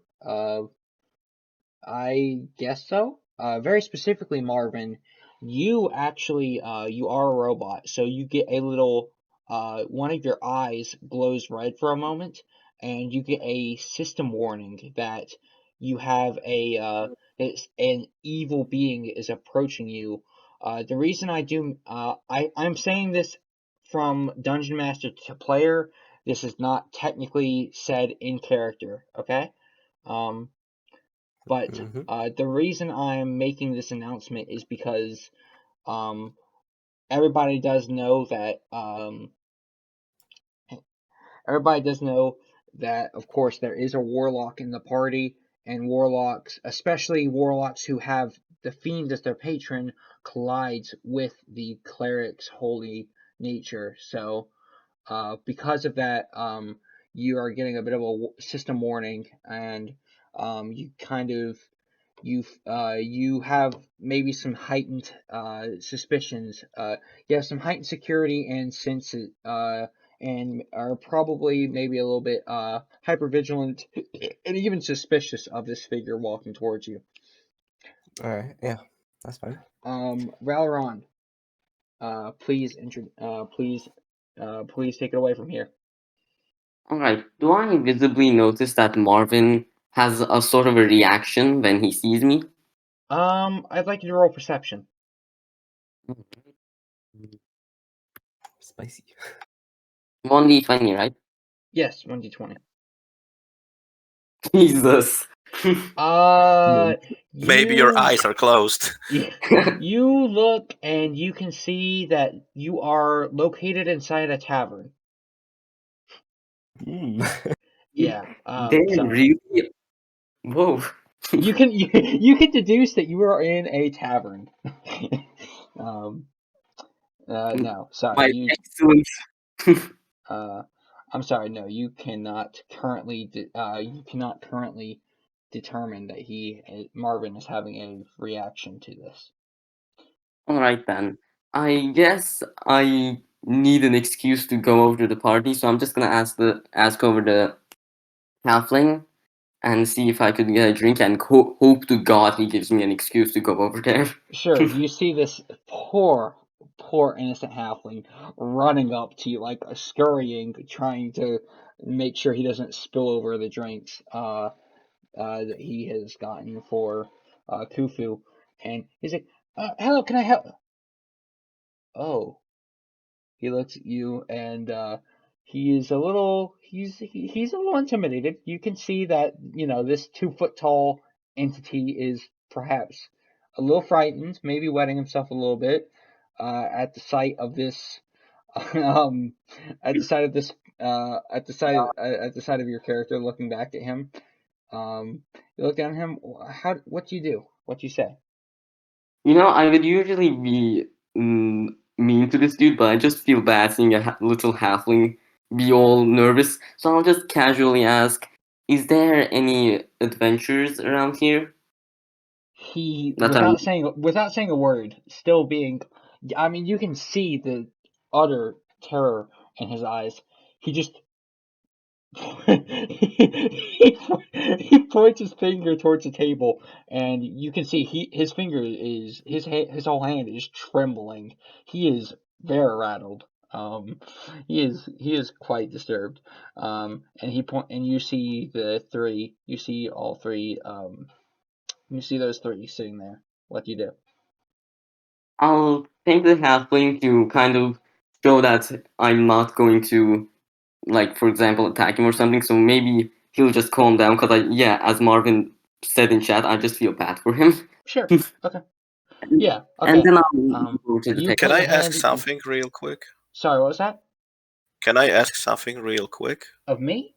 I guess so. Very specifically, Marvin, you actually you are a robot, so you get a little one of your eyes glows red for a moment, and you get a system warning that you have it's an evil being is approaching you. The reason I'm saying this from Dungeon Master to player. This is not technically said in character, okay? But the reason I'm making this announcement is because everybody does know that of course there is a warlock in the party, and warlocks, especially warlocks who have the fiend as their patron, collides with the cleric's holy nature. So because of that, you are getting a bit of a system warning, and you kind of you have maybe some heightened suspicions. You have some heightened security and senses, and are probably maybe a little bit hypervigilant and even suspicious of this figure walking towards you. All right, yeah, that's fine. Valron, please take it away from here. Alright, do I visibly notice that Marvin has a sort of a reaction when he sees me? I'd like you to roll perception. Spicy. 1d20, right? Yes, 1d20. Jesus. Maybe your eyes are closed. You look and you can see that you are located inside a tavern. Yeah. Damn, Sorry. really? Whoa. You can deduce that you are in a tavern. No, sorry. My excellent. I'm sorry. No, you cannot currently determine that Marvin is having a reaction to this. Alright then. I guess I need an excuse to go over to the party, so I'm just gonna ask over the halfling and see if I could get a drink, and hope to God he gives me an excuse to go over there. Sure, you see this poor innocent halfling running up to you, like scurrying, trying to make sure he doesn't spill over the drinks that he has gotten for Khufu. And he's like, hello, can I help? Oh. He looks at you and he's a little intimidated. You can see that, this 2 foot tall entity is perhaps a little frightened, maybe wetting himself a little bit at the sight of this um at the sight of this at the sight of your character looking back at him. You look at him. What do you do? What do you say? I would usually be mean to this dude, but I just feel bad seeing a little halfling be all nervous. So I'll just casually ask, "Is there any adventures around here?" He, That are without saying a word, still being, I mean, you can see the utter terror in his eyes. He just he points his finger towards the table, and you can see his finger is his whole hand is trembling. He is very rattled. He is quite disturbed. And you see the three. You see all three. You see those three sitting there. What do you do? I'll thank the halfling to kind of show that I'm not going to, like, for example, attack him or something. So maybe he'll just calm down. Cause as Marvin said in chat, I just feel bad for him. Sure. Okay. Yeah. And Okay. then I'll go to the You text. put Can I your ask hand. something real quick? Sorry, what was that? Can I ask something real quick? Of me?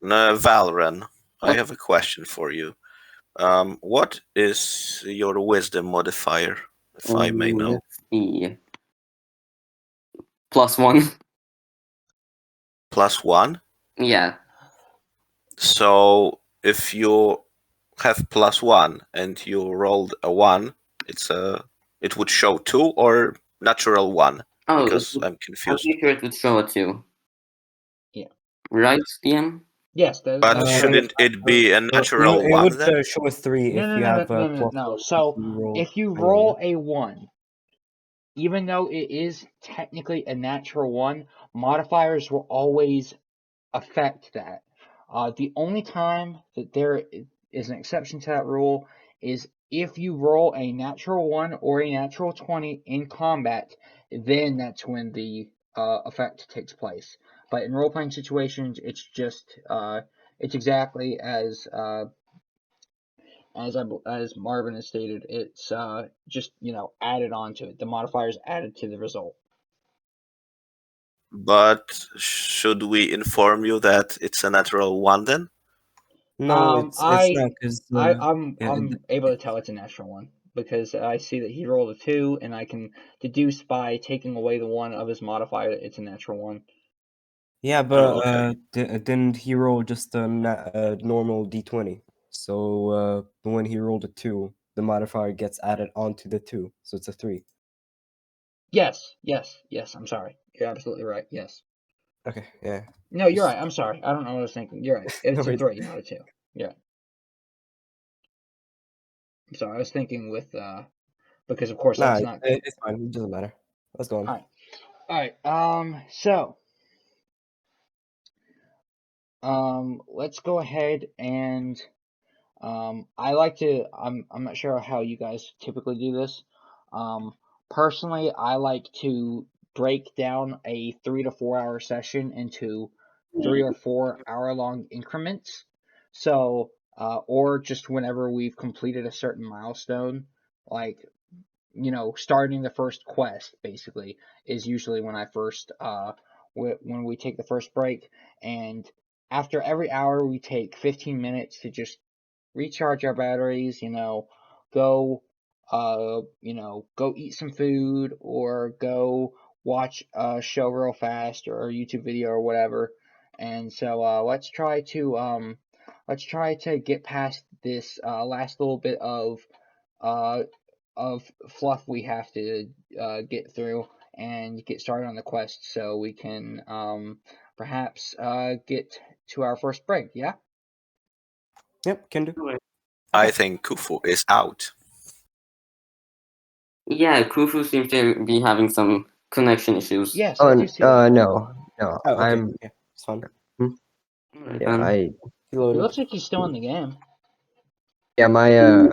No, Valron, I What? have a question for you. What is your wisdom modifier, if I may know? Let's see. +1. +1? Yeah. So if you have +1 and you rolled a 1, it would show 2 or natural 1? Oh, Because I'm I'm confused. pretty sure it would show it too. Yeah. Right, DM? Yes. But That's shouldn't it be a It natural it 1 would then? show a 3 no, if no, you no, no, have no, a no, plus no. 1 So if you roll if you a roll 1. a 1, even though it is technically a natural 1, modifiers will always affect that. The only time that there is an exception to that rule is if you roll a natural 1 or a natural 20 in combat, then that's when the effect takes place. But in role playing situations, it's just it's exactly as Marvin has stated. It's just added on to it. The modifiers added to the result. But should we inform you that it's a natural 1 then? No, it's not because I'm able to tell it's a natural 1 because I see that he rolled a 2, and I can deduce by taking away the 1 of his modifier that it's a natural 1. yeah, but okay. didn't he roll just a normal d20? So when he rolled a 2, the modifier gets added onto the 2, so it's a 3. Yes. I'm sorry. You're absolutely right. Yes. Okay, yeah. No, you're right. I'm sorry. I don't know what I was thinking. You're right. No It's a worries. 3, not a 2. Yeah. I'm sorry. I was thinking with because of course Nah, that's not. it's fine. It doesn't matter. Let's go on. All right. So let's go ahead and I'm not sure how you guys typically do this. Personally, I like to break down a 3 to 4 hour session into 3 or 4 hour long increments. So, or just whenever we've completed a certain milestone, like, starting the first quest basically is usually when I first, when we take the first break. And after every hour, we take 15 minutes to just recharge our batteries, go go eat some food or go watch a show real fast or a YouTube video or whatever. And so let's try to get past this last little bit uh of fluff we have to get through, and get started on the quest so we can perhaps get to our first break. Yeah? Yep, can do. I think Khufu is out. Yeah, Khufu seems to be having some connection issues. Yes, I do see that. no. Oh, okay. I'm. Yeah, it's fine. Alright, Yeah, then. He Reloading. looks like he's still in the game. my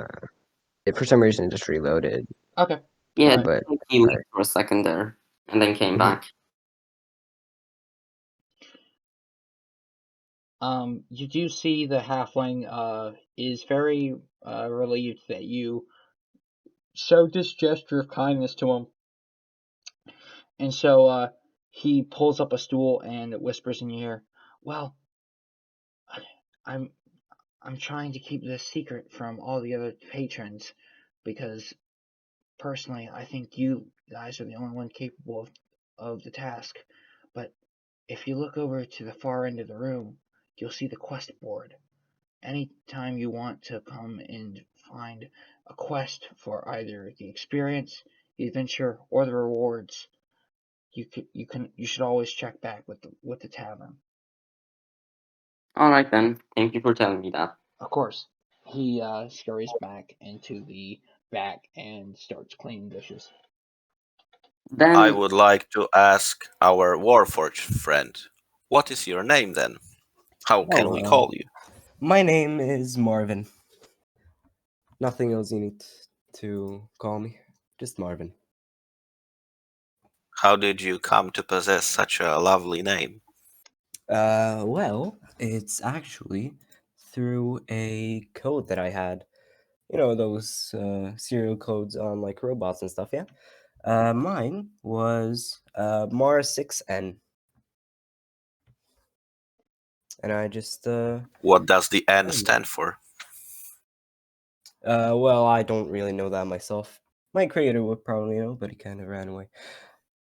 for some reason it just reloaded. Okay. Yeah, Alright. But he left for a second there, and then came Mhm. back. You do see the halfling is very relieved that you showed this gesture of kindness to him. And so he pulls up a stool and whispers in your ear, "Well, I'm trying to keep this secret from all the other patrons because personally I think you guys are the only one capable of the task. But if you look over to the far end of the room, you'll see the quest board. Anytime you want to come and find a quest for either the experience, the adventure, or the rewards, you should always check back with the tavern." Alright then, thank you for telling me that. Of course, he scurries back into the back and starts cleaning dishes. Then, I would like to ask our Warforged friend, what is your name then? How can we call you? My name is Marvin. Nothing else you need to call me. Just Marvin. How did you come to possess such a lovely name? Well, it's actually through a code that I had. You know, those serial codes on like robots and stuff, yeah? Mine was Mara6N. And I just What does the N found it. stand for? Well, I don't really know that myself. My creator would probably know, but he kind of ran away.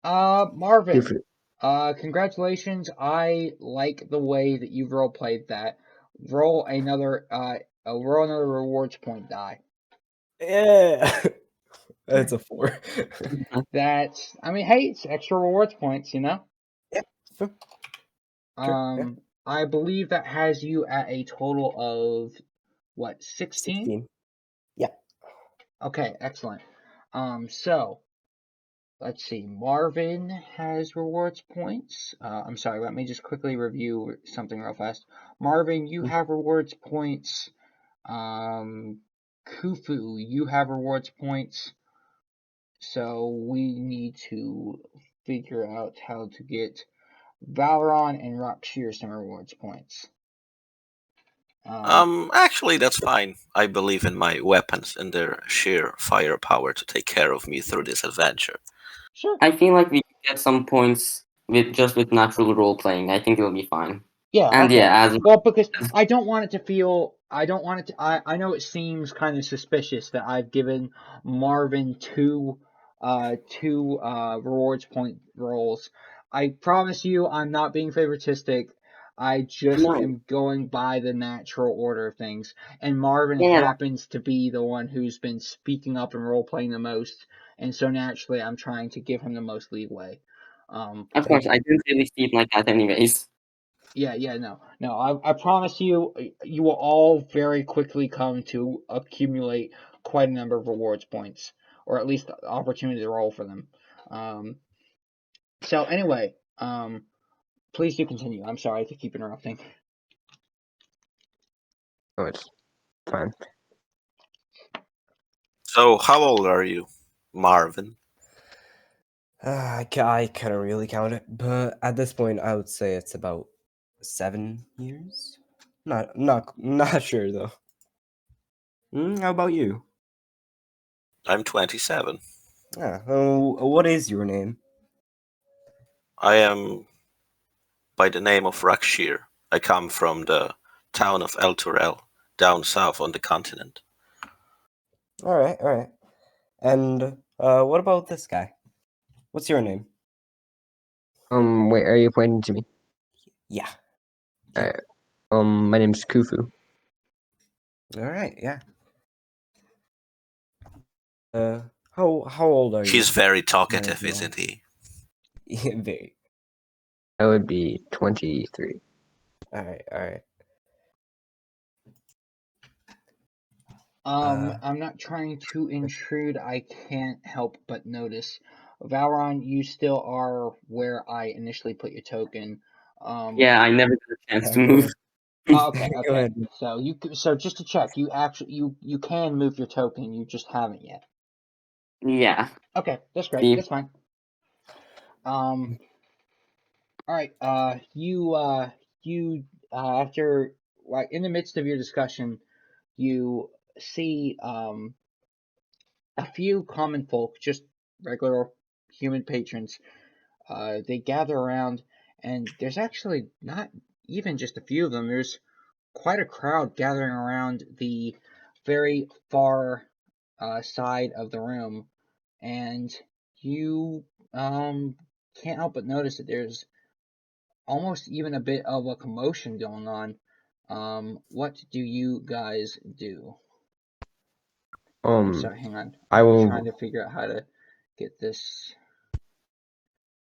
Marvin, congratulations. I like the way that you've role played that. Roll another rewards point die. Yeah, that's a 4. That's, I mean, hey, it's extra rewards points, you know. Yeah, sure. Sure, yeah. I believe that has you at a total of what, 16? 16. Yeah. Okay, excellent. So let's see. Marvin has rewards points. I'm sorry, let me just quickly review something real fast. Marvin, you have rewards points. Khufu, you have rewards points. So we need to figure out how to get Valron and Rak'Shir some rewards points. Actually, that's fine. I believe in my weapons and their sheer firepower to take care of me through this adventure. Sure. I feel like we can get some points with natural role playing. I think it'll be fine. Yeah, And okay. yeah, as Well, because I don't want it to feel. I don't want it to. I know it seems kind of suspicious that I've given Marvin two rewards point rolls. I promise you, I'm not being favoritistic. I just no, am going by the natural order of things. And Marvin yeah, happens to be the one who's been speaking up and role playing the most, and so naturally, I'm trying to give him the most leeway. of course, I didn't really see it like that, anyways. Yeah, no. I promise you, you will all very quickly come to accumulate quite a number of rewards points, or at least the opportunity to roll for them. So anyway, please do continue. I'm sorry to keep interrupting. oh, it's fine. So, how old are you, Marvin? I can't really count it, but at this point, I would say it's about 7 years. Not sure though. How about you? I'm 27. What is your name? I am by the name of Rak'Shir. I come from the town of El Turel, down south on the continent. All right. And what about this guy? What's your name? Wait, are you pointing to me? Yeah. My name's Khufu. All right. Yeah. How old are you? He's very May I talkative, know? isn't he? Very. That would be 23. Alright. I'm not trying to intrude. I can't help but notice. Valron, you still are where I initially put your token. Yeah, I never got a chance to Yeah, go move. ahead. Okay. Go ahead. So just to check, you can move your token, you just haven't yet. Yeah. Okay, that's great. See? That's fine. All right. You after like in the midst of your discussion, you see a few common folk, just regular human patrons. They gather around, and there's actually not even just a few of them. There's quite a crowd gathering around the very far side of the room, and you can't help but notice that there's almost even a bit of a commotion going on. What do you guys do? I'm sorry, hang on. I I'm will. trying to figure out how to get this.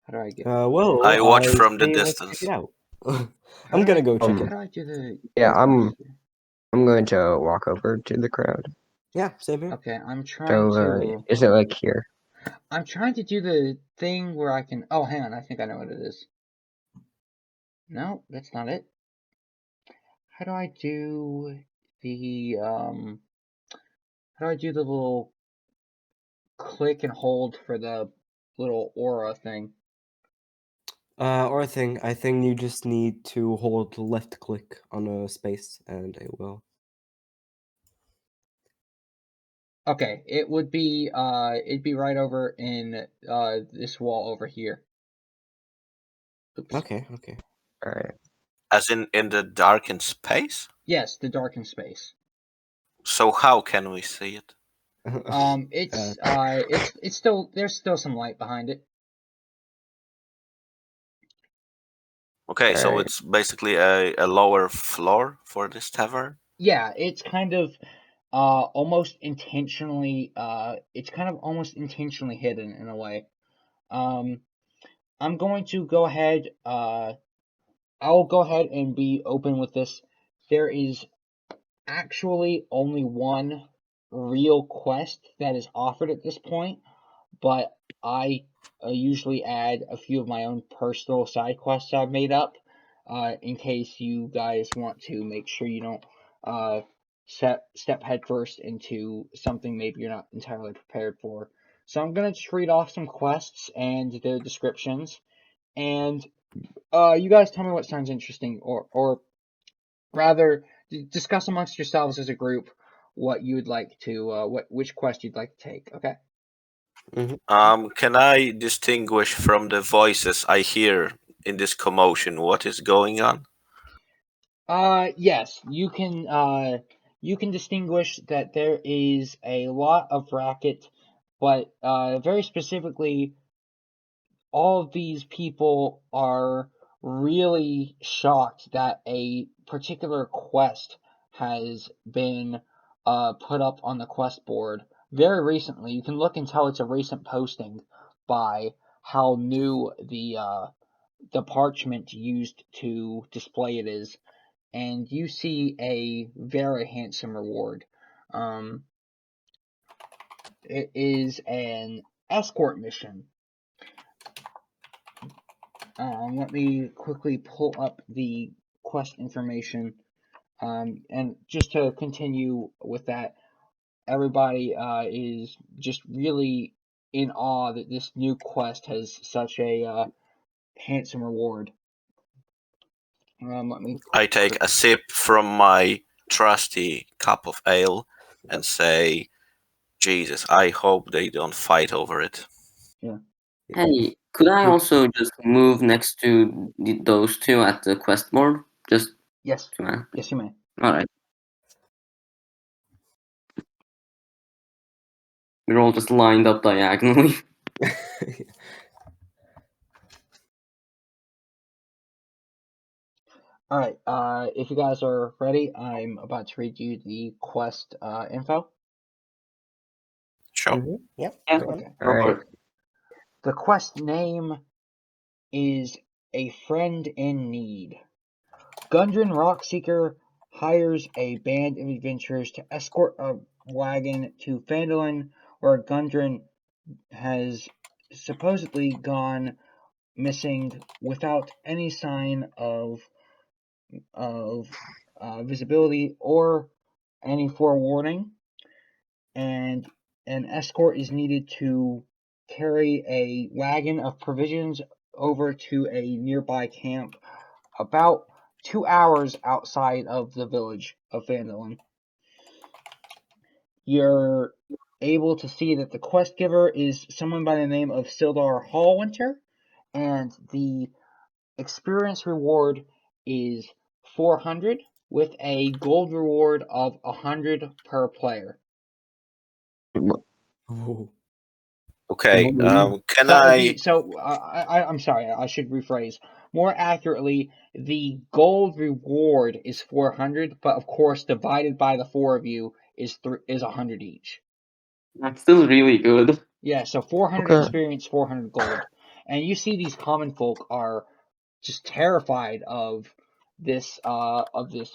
How do I get? Well, I watch I from the say let's check distance. it out. How I'm do gonna I, go check How it. do I do the? Yeah, quest here? I'm going to walk over to the crowd. Yeah, same here. Okay, I'm trying So, to. is it like here? I'm trying to do the thing where I can. Oh, hang on. I think I know what it is. No, that's not it. How do I do the How do I do the little click and hold for the little aura thing? Or I think you just need to hold left click on a space and it will. Okay, it'd be right over in this wall over here. Oops. Okay. Alright. As in the darkened space? Yes, the darkened space. So how can we see it? It's still there's still some light behind it. Okay, so Alright. it's basically a lower floor for this tavern? Yeah, it's kind of almost intentionally hidden in a way. I'm going to go ahead I'll go ahead and be open with this. There is actually only one real quest that is offered at this point, but I usually add a few of my own personal side quests I've made up in case you guys want to make sure you don't step headfirst into something maybe you're not entirely prepared for. So I'm going to just read off some quests and the descriptions, and you guys tell me what sounds interesting, or rather discuss amongst yourselves as a group what you would like to which quest you'd like to take. Okay. Can I distinguish from the voices I hear in this commotion what is going on? Yes, you can distinguish that there is a lot of racket, but very specifically, all of these people are really shocked that a particular quest has been put up on the quest board very recently. You can look and tell it's a recent posting by how new the parchment used to display it is, and you see a very handsome reward. Um, it is an escort mission. Let me quickly pull up the quest information. And just to continue with that, everybody is just really in awe that this new quest has such a handsome reward. Let me. I take a sip from my trusty cup of ale and say, Jesus, I hope they don't fight over it. Yeah. Hey, could I also just move next to those two at the quest board? Just Yes. to ask. Yes, you may. Alright. We're all just lined up diagonally. All right. If you guys are ready, I'm about to read you the quest info. Sure. Yep. Yeah. Go on. Okay. Go for Alright. it. The quest name is a friend in need. Gundren Rockseeker hires a band of adventurers to escort a wagon to Phandalin, where Gundren has supposedly gone missing without any sign of visibility or any forewarning, and an escort is needed to carry a wagon of provisions over to a nearby camp about 2 hours outside of the village of Phandalin. You're able to see that the quest giver is someone by the name of Sildar Hallwinter, and the experience reward is 400 with a gold reward of 100 per player. Ooh. Okay. Can So I? I'm sorry, I should rephrase. More accurately, the gold reward is 400, but of course divided by the four of you is 100 each. That's still really good. Yeah, so 400 Okay. experience, 400 gold. And you see these common folk are just terrified of this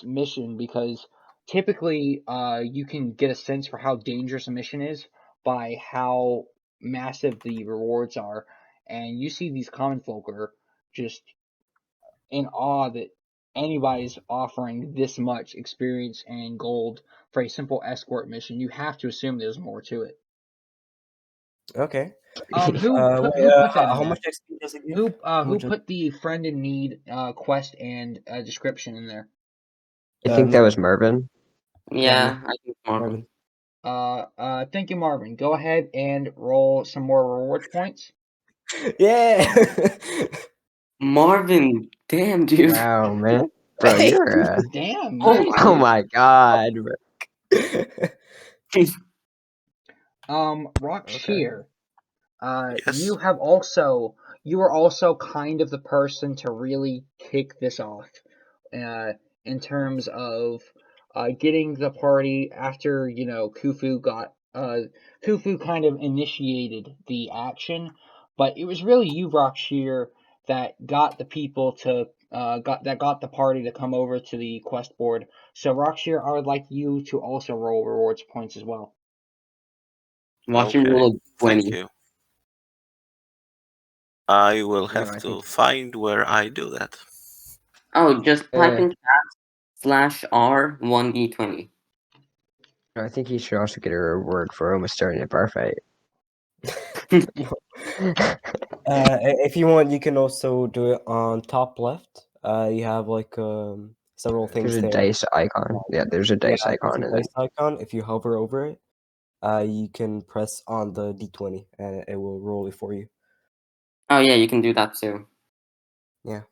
mission, because typically you can get a sense for how dangerous a mission is by how massive the rewards are, and you see these common folk are just in awe that anybody's offering this much experience and gold for a simple escort mission. You have to assume there's more to it. Okay. Who put that in How there? much XP does it give? Who much- put the friend in need quest and description in there? I think that was Marvin. Yeah, I think Marvin. Marvin. Thank you, Marvin. Go ahead and roll some more reward points. Yeah. Marvin, damn dude. Wow, man. Bro, you're Damn, Oh nice. my oh my god, bro. Rak'Shir, Yes. you are also kind of the person to really kick this off, in terms of getting the party after Khufu kind of initiated the action, but it was really you, Rak'Shir, that got the people to got the party to come over to the quest board. So Rak'Shir, I would like you to also roll rewards points as well. Watch him Okay. roll a Thank 20. you. I will No, have I to think- find where I do that. Oh, just type in chat /R 1d20. No, I think he should also get a reward for almost starting a bar fight. If you want, you can also do it on top left. You have like several things There's a there. dice icon. Yeah, there's a dice Yeah, icon. there's a And then dice icon. If you hover over it, you can press on the d20 and it will roll it for you. Oh yeah, you can do that too. Yeah.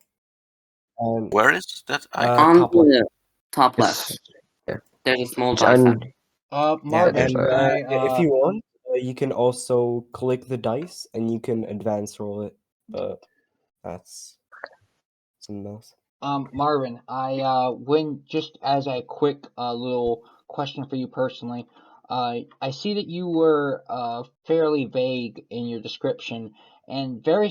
Where is that On icon? top left. the top left, it's, yeah, there's a small it's dice. un, Marvin, there's and a- if you want, you can also click the dice and you can advance roll it. But that's something else. Marvin, when just as a quick little question for you personally, I see that you were fairly vague in your description, and very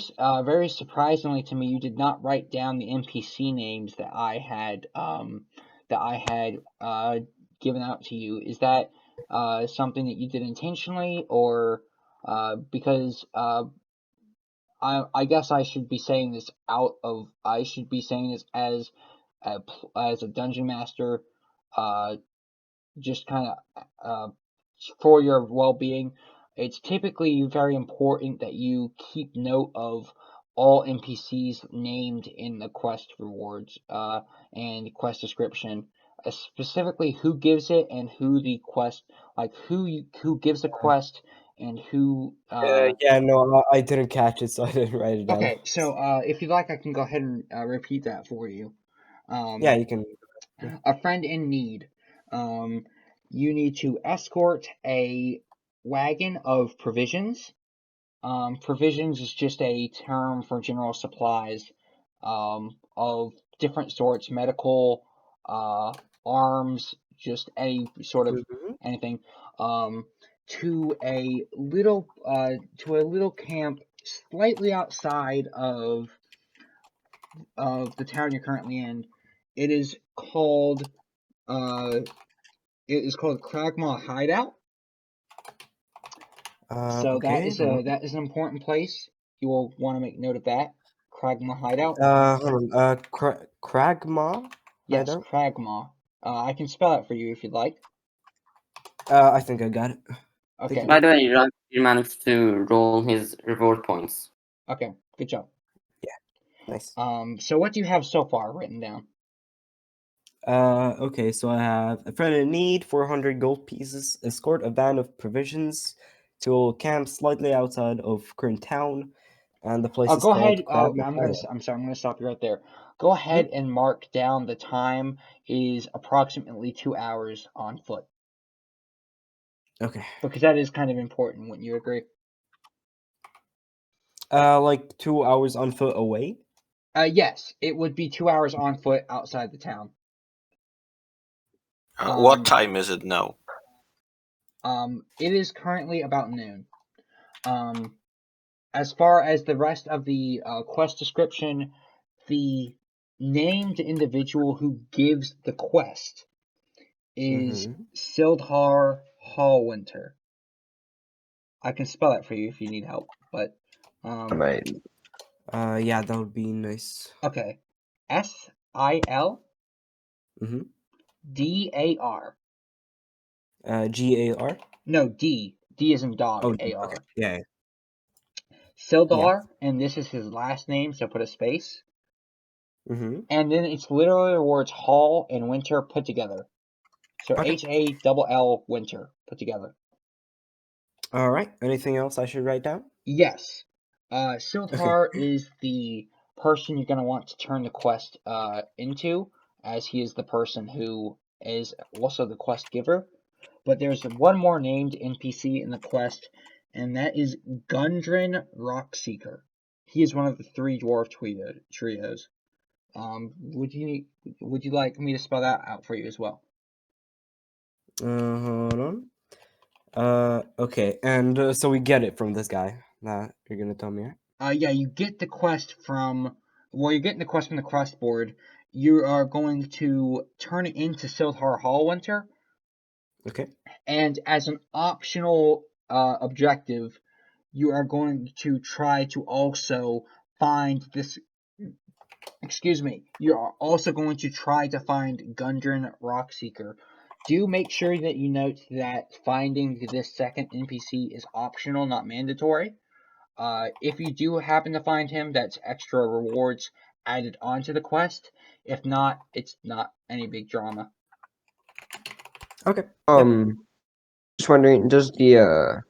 surprisingly to me, you did not write down the NPC names that I had given out to you. Is that something that you did intentionally, or because I guess I should be saying this I should be saying this as a dungeon master, just kind of for your well-being. It's typically very important that you keep note of all NPCs named in the quest rewards and quest description, specifically who gives it and who the quest, like who gives the quest and who. Yeah, no, I didn't catch it, so I didn't write it down. Okay, so if you'd like, I can go ahead and repeat that for you. Yeah, you can. A friend in need. You need to escort a wagon of provisions. Provisions is just a term for general supplies of different sorts, medical, arms, just any sort of Mhm. anything. To a little camp slightly outside of of the town you're currently in. It is called Kragmaw Hideout. So Okay. that is an important place. You will want to make note of that. Kragmaw Hideout. Hold on. Kragmaw? Yes, Hideout? Kragmaw. I can spell it for you if you'd like. I think I got it. Okay. you. By the way, Rak'Shir managed to roll his reward points. Okay. Good job. Nice. So what do you have so far written down? Okay, so I have a friend in need, 400 gold pieces, escort a van of provisions to a camp slightly outside of current town, and the place is Go called ahead. Kragmaw. I'm sorry. I'm gonna stop you right there. Go ahead and mark down the time is approximately 2 hours on foot, Okay. because that is kind of important. Wouldn't you agree? Like 2 hours on foot away? Yes, it would be 2 hours on foot outside the town. What time is it now? It is currently about noon. As far as the rest of the quest description, the named individual who gives the quest is Sildhar Hallwinter. I can spell it for you if you need help, but Right. Yeah, that would be nice. okay. SILDAR. GAR? No, D. D is in dog. Oh, AR. okay. Yeah. Sildar, and this is his last name, so put a space. Mm-hmm. And then it's literally the words Hall and Winter put together. So Okay. HALL Winter put together. All right. Anything else I should write down? Yes. Sildar is the person you're going to want to turn the quest into, as he is the person who is also the quest giver. But there's one more named NPC in the quest, and that is Gundren Rockseeker. He is one of the 3 dwarf trios. Would you like me to spell that out for you as well? Hold on. Okay, and so we get it from this guy that you're gonna tell me, right? Yeah, you get the quest from. Well, you're getting the quest from the quest board. You are going to turn it into Sildhar Hallwinter, Okay. and as an optional objective, you are going to try to also find this. Excuse me. You are also going to try to find Gundren Rockseeker. Do make sure that you note that finding this second NPC is optional, not mandatory. If you do happen to find him, that's extra rewards added onto the quest. If not, it's not any big drama. Okay. Just wondering, does the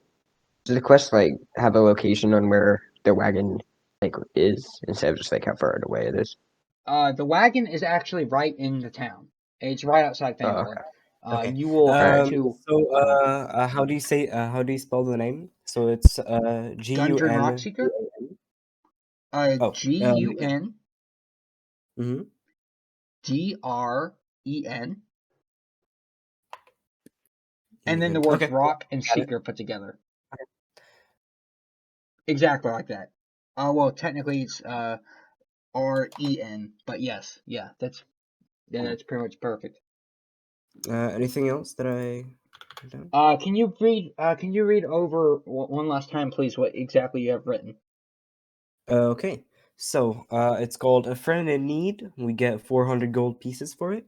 quest like have a location on where the wagon like is instead of just like how far away it is? The wagon is actually right in the town. It's right outside Oh, Fangorn. Okay. You will have to. So, how do you say? How do you spell the name? So it's Gundren GUN. Rockseeker? Oh. GUN Mm-hmm. DREN. And then the words Okay. rock and Got it. seeker put together. Exactly like that. Well, technically it's REN, but yes, yeah, that's pretty much perfect. Anything else that I? Can you read over one last time, please, what exactly you have written? Okay. So, it's called A Friend in Need. We get 400 gold pieces for it,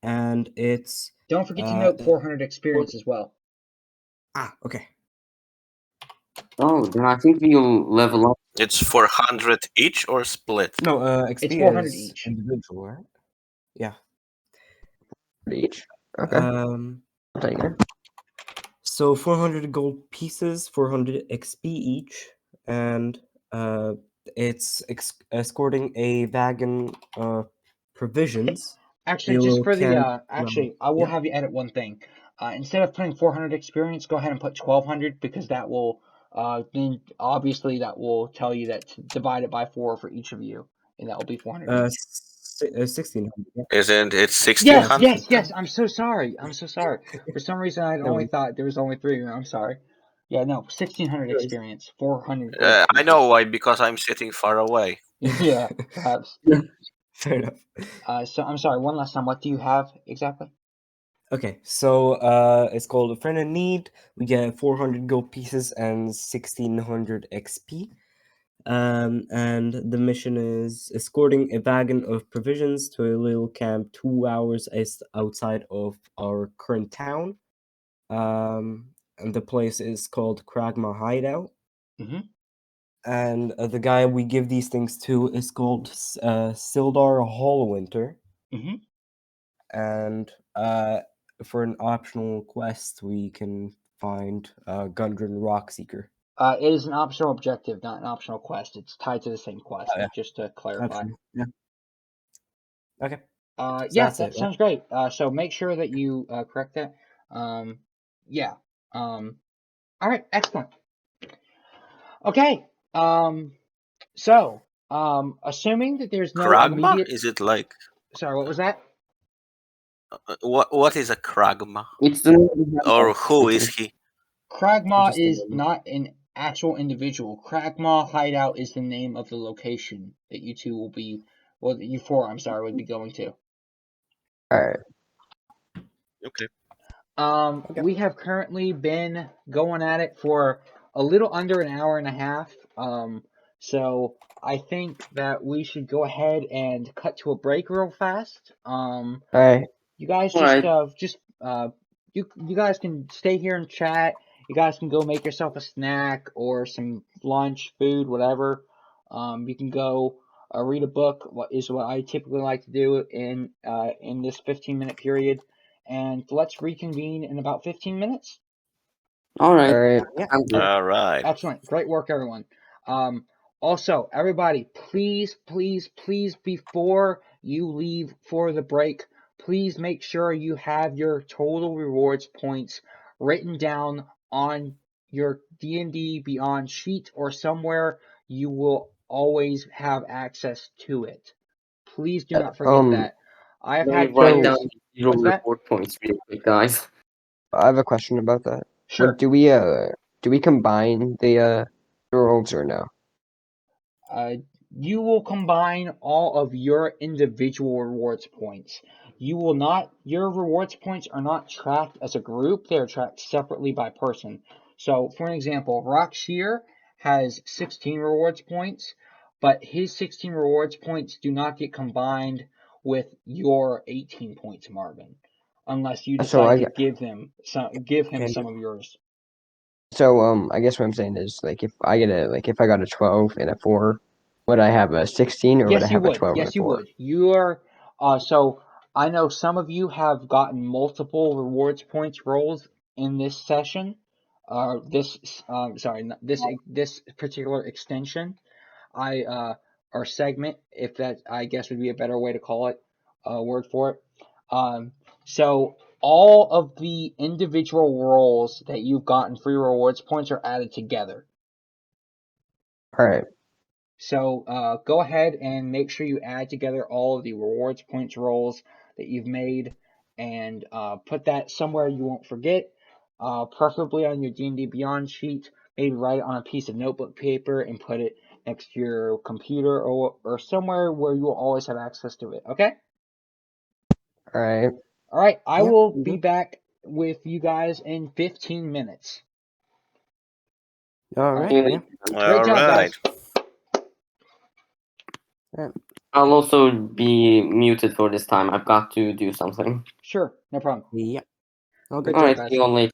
and it's. Don't forget to note 400 experience as well. Okay. Oh, then I think we'll level up. It's 400 each or split? No, XP It's 400 is each. individual, right? Yeah. Each. Okay. I'll take it. So 400 gold pieces, 400 XP each, and it's escorting a wagon provisions. Actually, just for the I will have you edit one thing. Instead of putting 400 experience, go ahead and put 1200, because that will then obviously that will tell you that to divide it by 4 for each of you, and that will be 400 each. 1600. Yeah. Isn't it 1600? Yes. I'm so sorry. For some reason, I only thought there was only 3. I'm sorry. Yeah, no, 1600 experience, 400 gold I pieces. know why, because I'm sitting far away. Yeah, perhaps. Fair enough. So I'm sorry. One last time. What do you have exactly? Okay, so it's called A Friend in Need. We get 400 gold pieces and 1600 XP. And the mission is escorting a wagon of provisions to a little camp 2 hours outside of our current town. And the place is called Kragma Hideout. Mhm. And the guy we give these things to is called Sildar Hollowinter. Mhm. And for an optional quest, we can find Gundren Rockseeker. It is an optional objective, not an optional quest. It's tied to the same quest. Oh, yeah. Just to clarify. Optional, yeah. Okay. So Yeah, that's that it, right? sounds great. So make sure that you correct that. Yeah. All right. Excellent. Okay. So, assuming that there's no Kragma? immediate. Is it like Sorry, what was that? what is a Kragma? It's the Or who is he? Kragmaw Just a is moment. not an actual individual. Kragmaw Hideout is the name of the location that you two will be. Well, that you four, I'm sorry, would be going to. All right. Okay. Okay. We have currently been going at it for a little under an hour and a half. So I think that we should go ahead and cut to a break real fast. All right. You guys Alright. you guys can stay here and chat. You guys can go make yourself a snack or some lunch, food, whatever. You can go read a book. What I typically like to do in this 15-minute period. And let's reconvene in about 15 minutes. All Alright. right. I'm good. All right. Excellent. Great work, everyone. Also, everybody, please, before you leave for the break, please make sure you have your total rewards points written down on your D&D Beyond sheet or somewhere you will always have access to it. Please do not forget that. I have Let me had write down players. the 0 What's that? reward points real quick, guys. I have a question about that. Sure. Do we combine the rolls or no? You will combine all of your individual rewards points. Your rewards points are not tracked as a group, they are tracked separately by person. So, for an example, Rak'Shir has 16 rewards points, but his 16 rewards points do not get combined with your 18 points, Marvin, unless you So decide I to give him Okay. some of yours. I guess what I'm saying is if I got a 12 and a 4, would I have a 16 or would I Yes, you have a would. 12 and a Yes, you 4? would. You are so I know some of you have gotten multiple rewards points rolls in this session. This particular extension. Or segment, if that I guess would be a better way to call it, word for it. So all of the individual rolls that you've gotten free rewards points are added together. All right. So go ahead and make sure you add together all of the rewards points rolls that you've made, and put that somewhere you won't forget, preferably on your D&D Beyond sheet. Maybe write it on a piece of notebook paper and put it next to your computer or somewhere where you will always have access to it. Okay? All right. All right. I Yeah, will I'm be good. back with you guys in 15 minutes. All right. Yeah. Great All job, right. guys. I'll also be muted for this time. I've got to do something. Sure. No problem. Yeah. All good. Great job, Alright, guys. see you all later.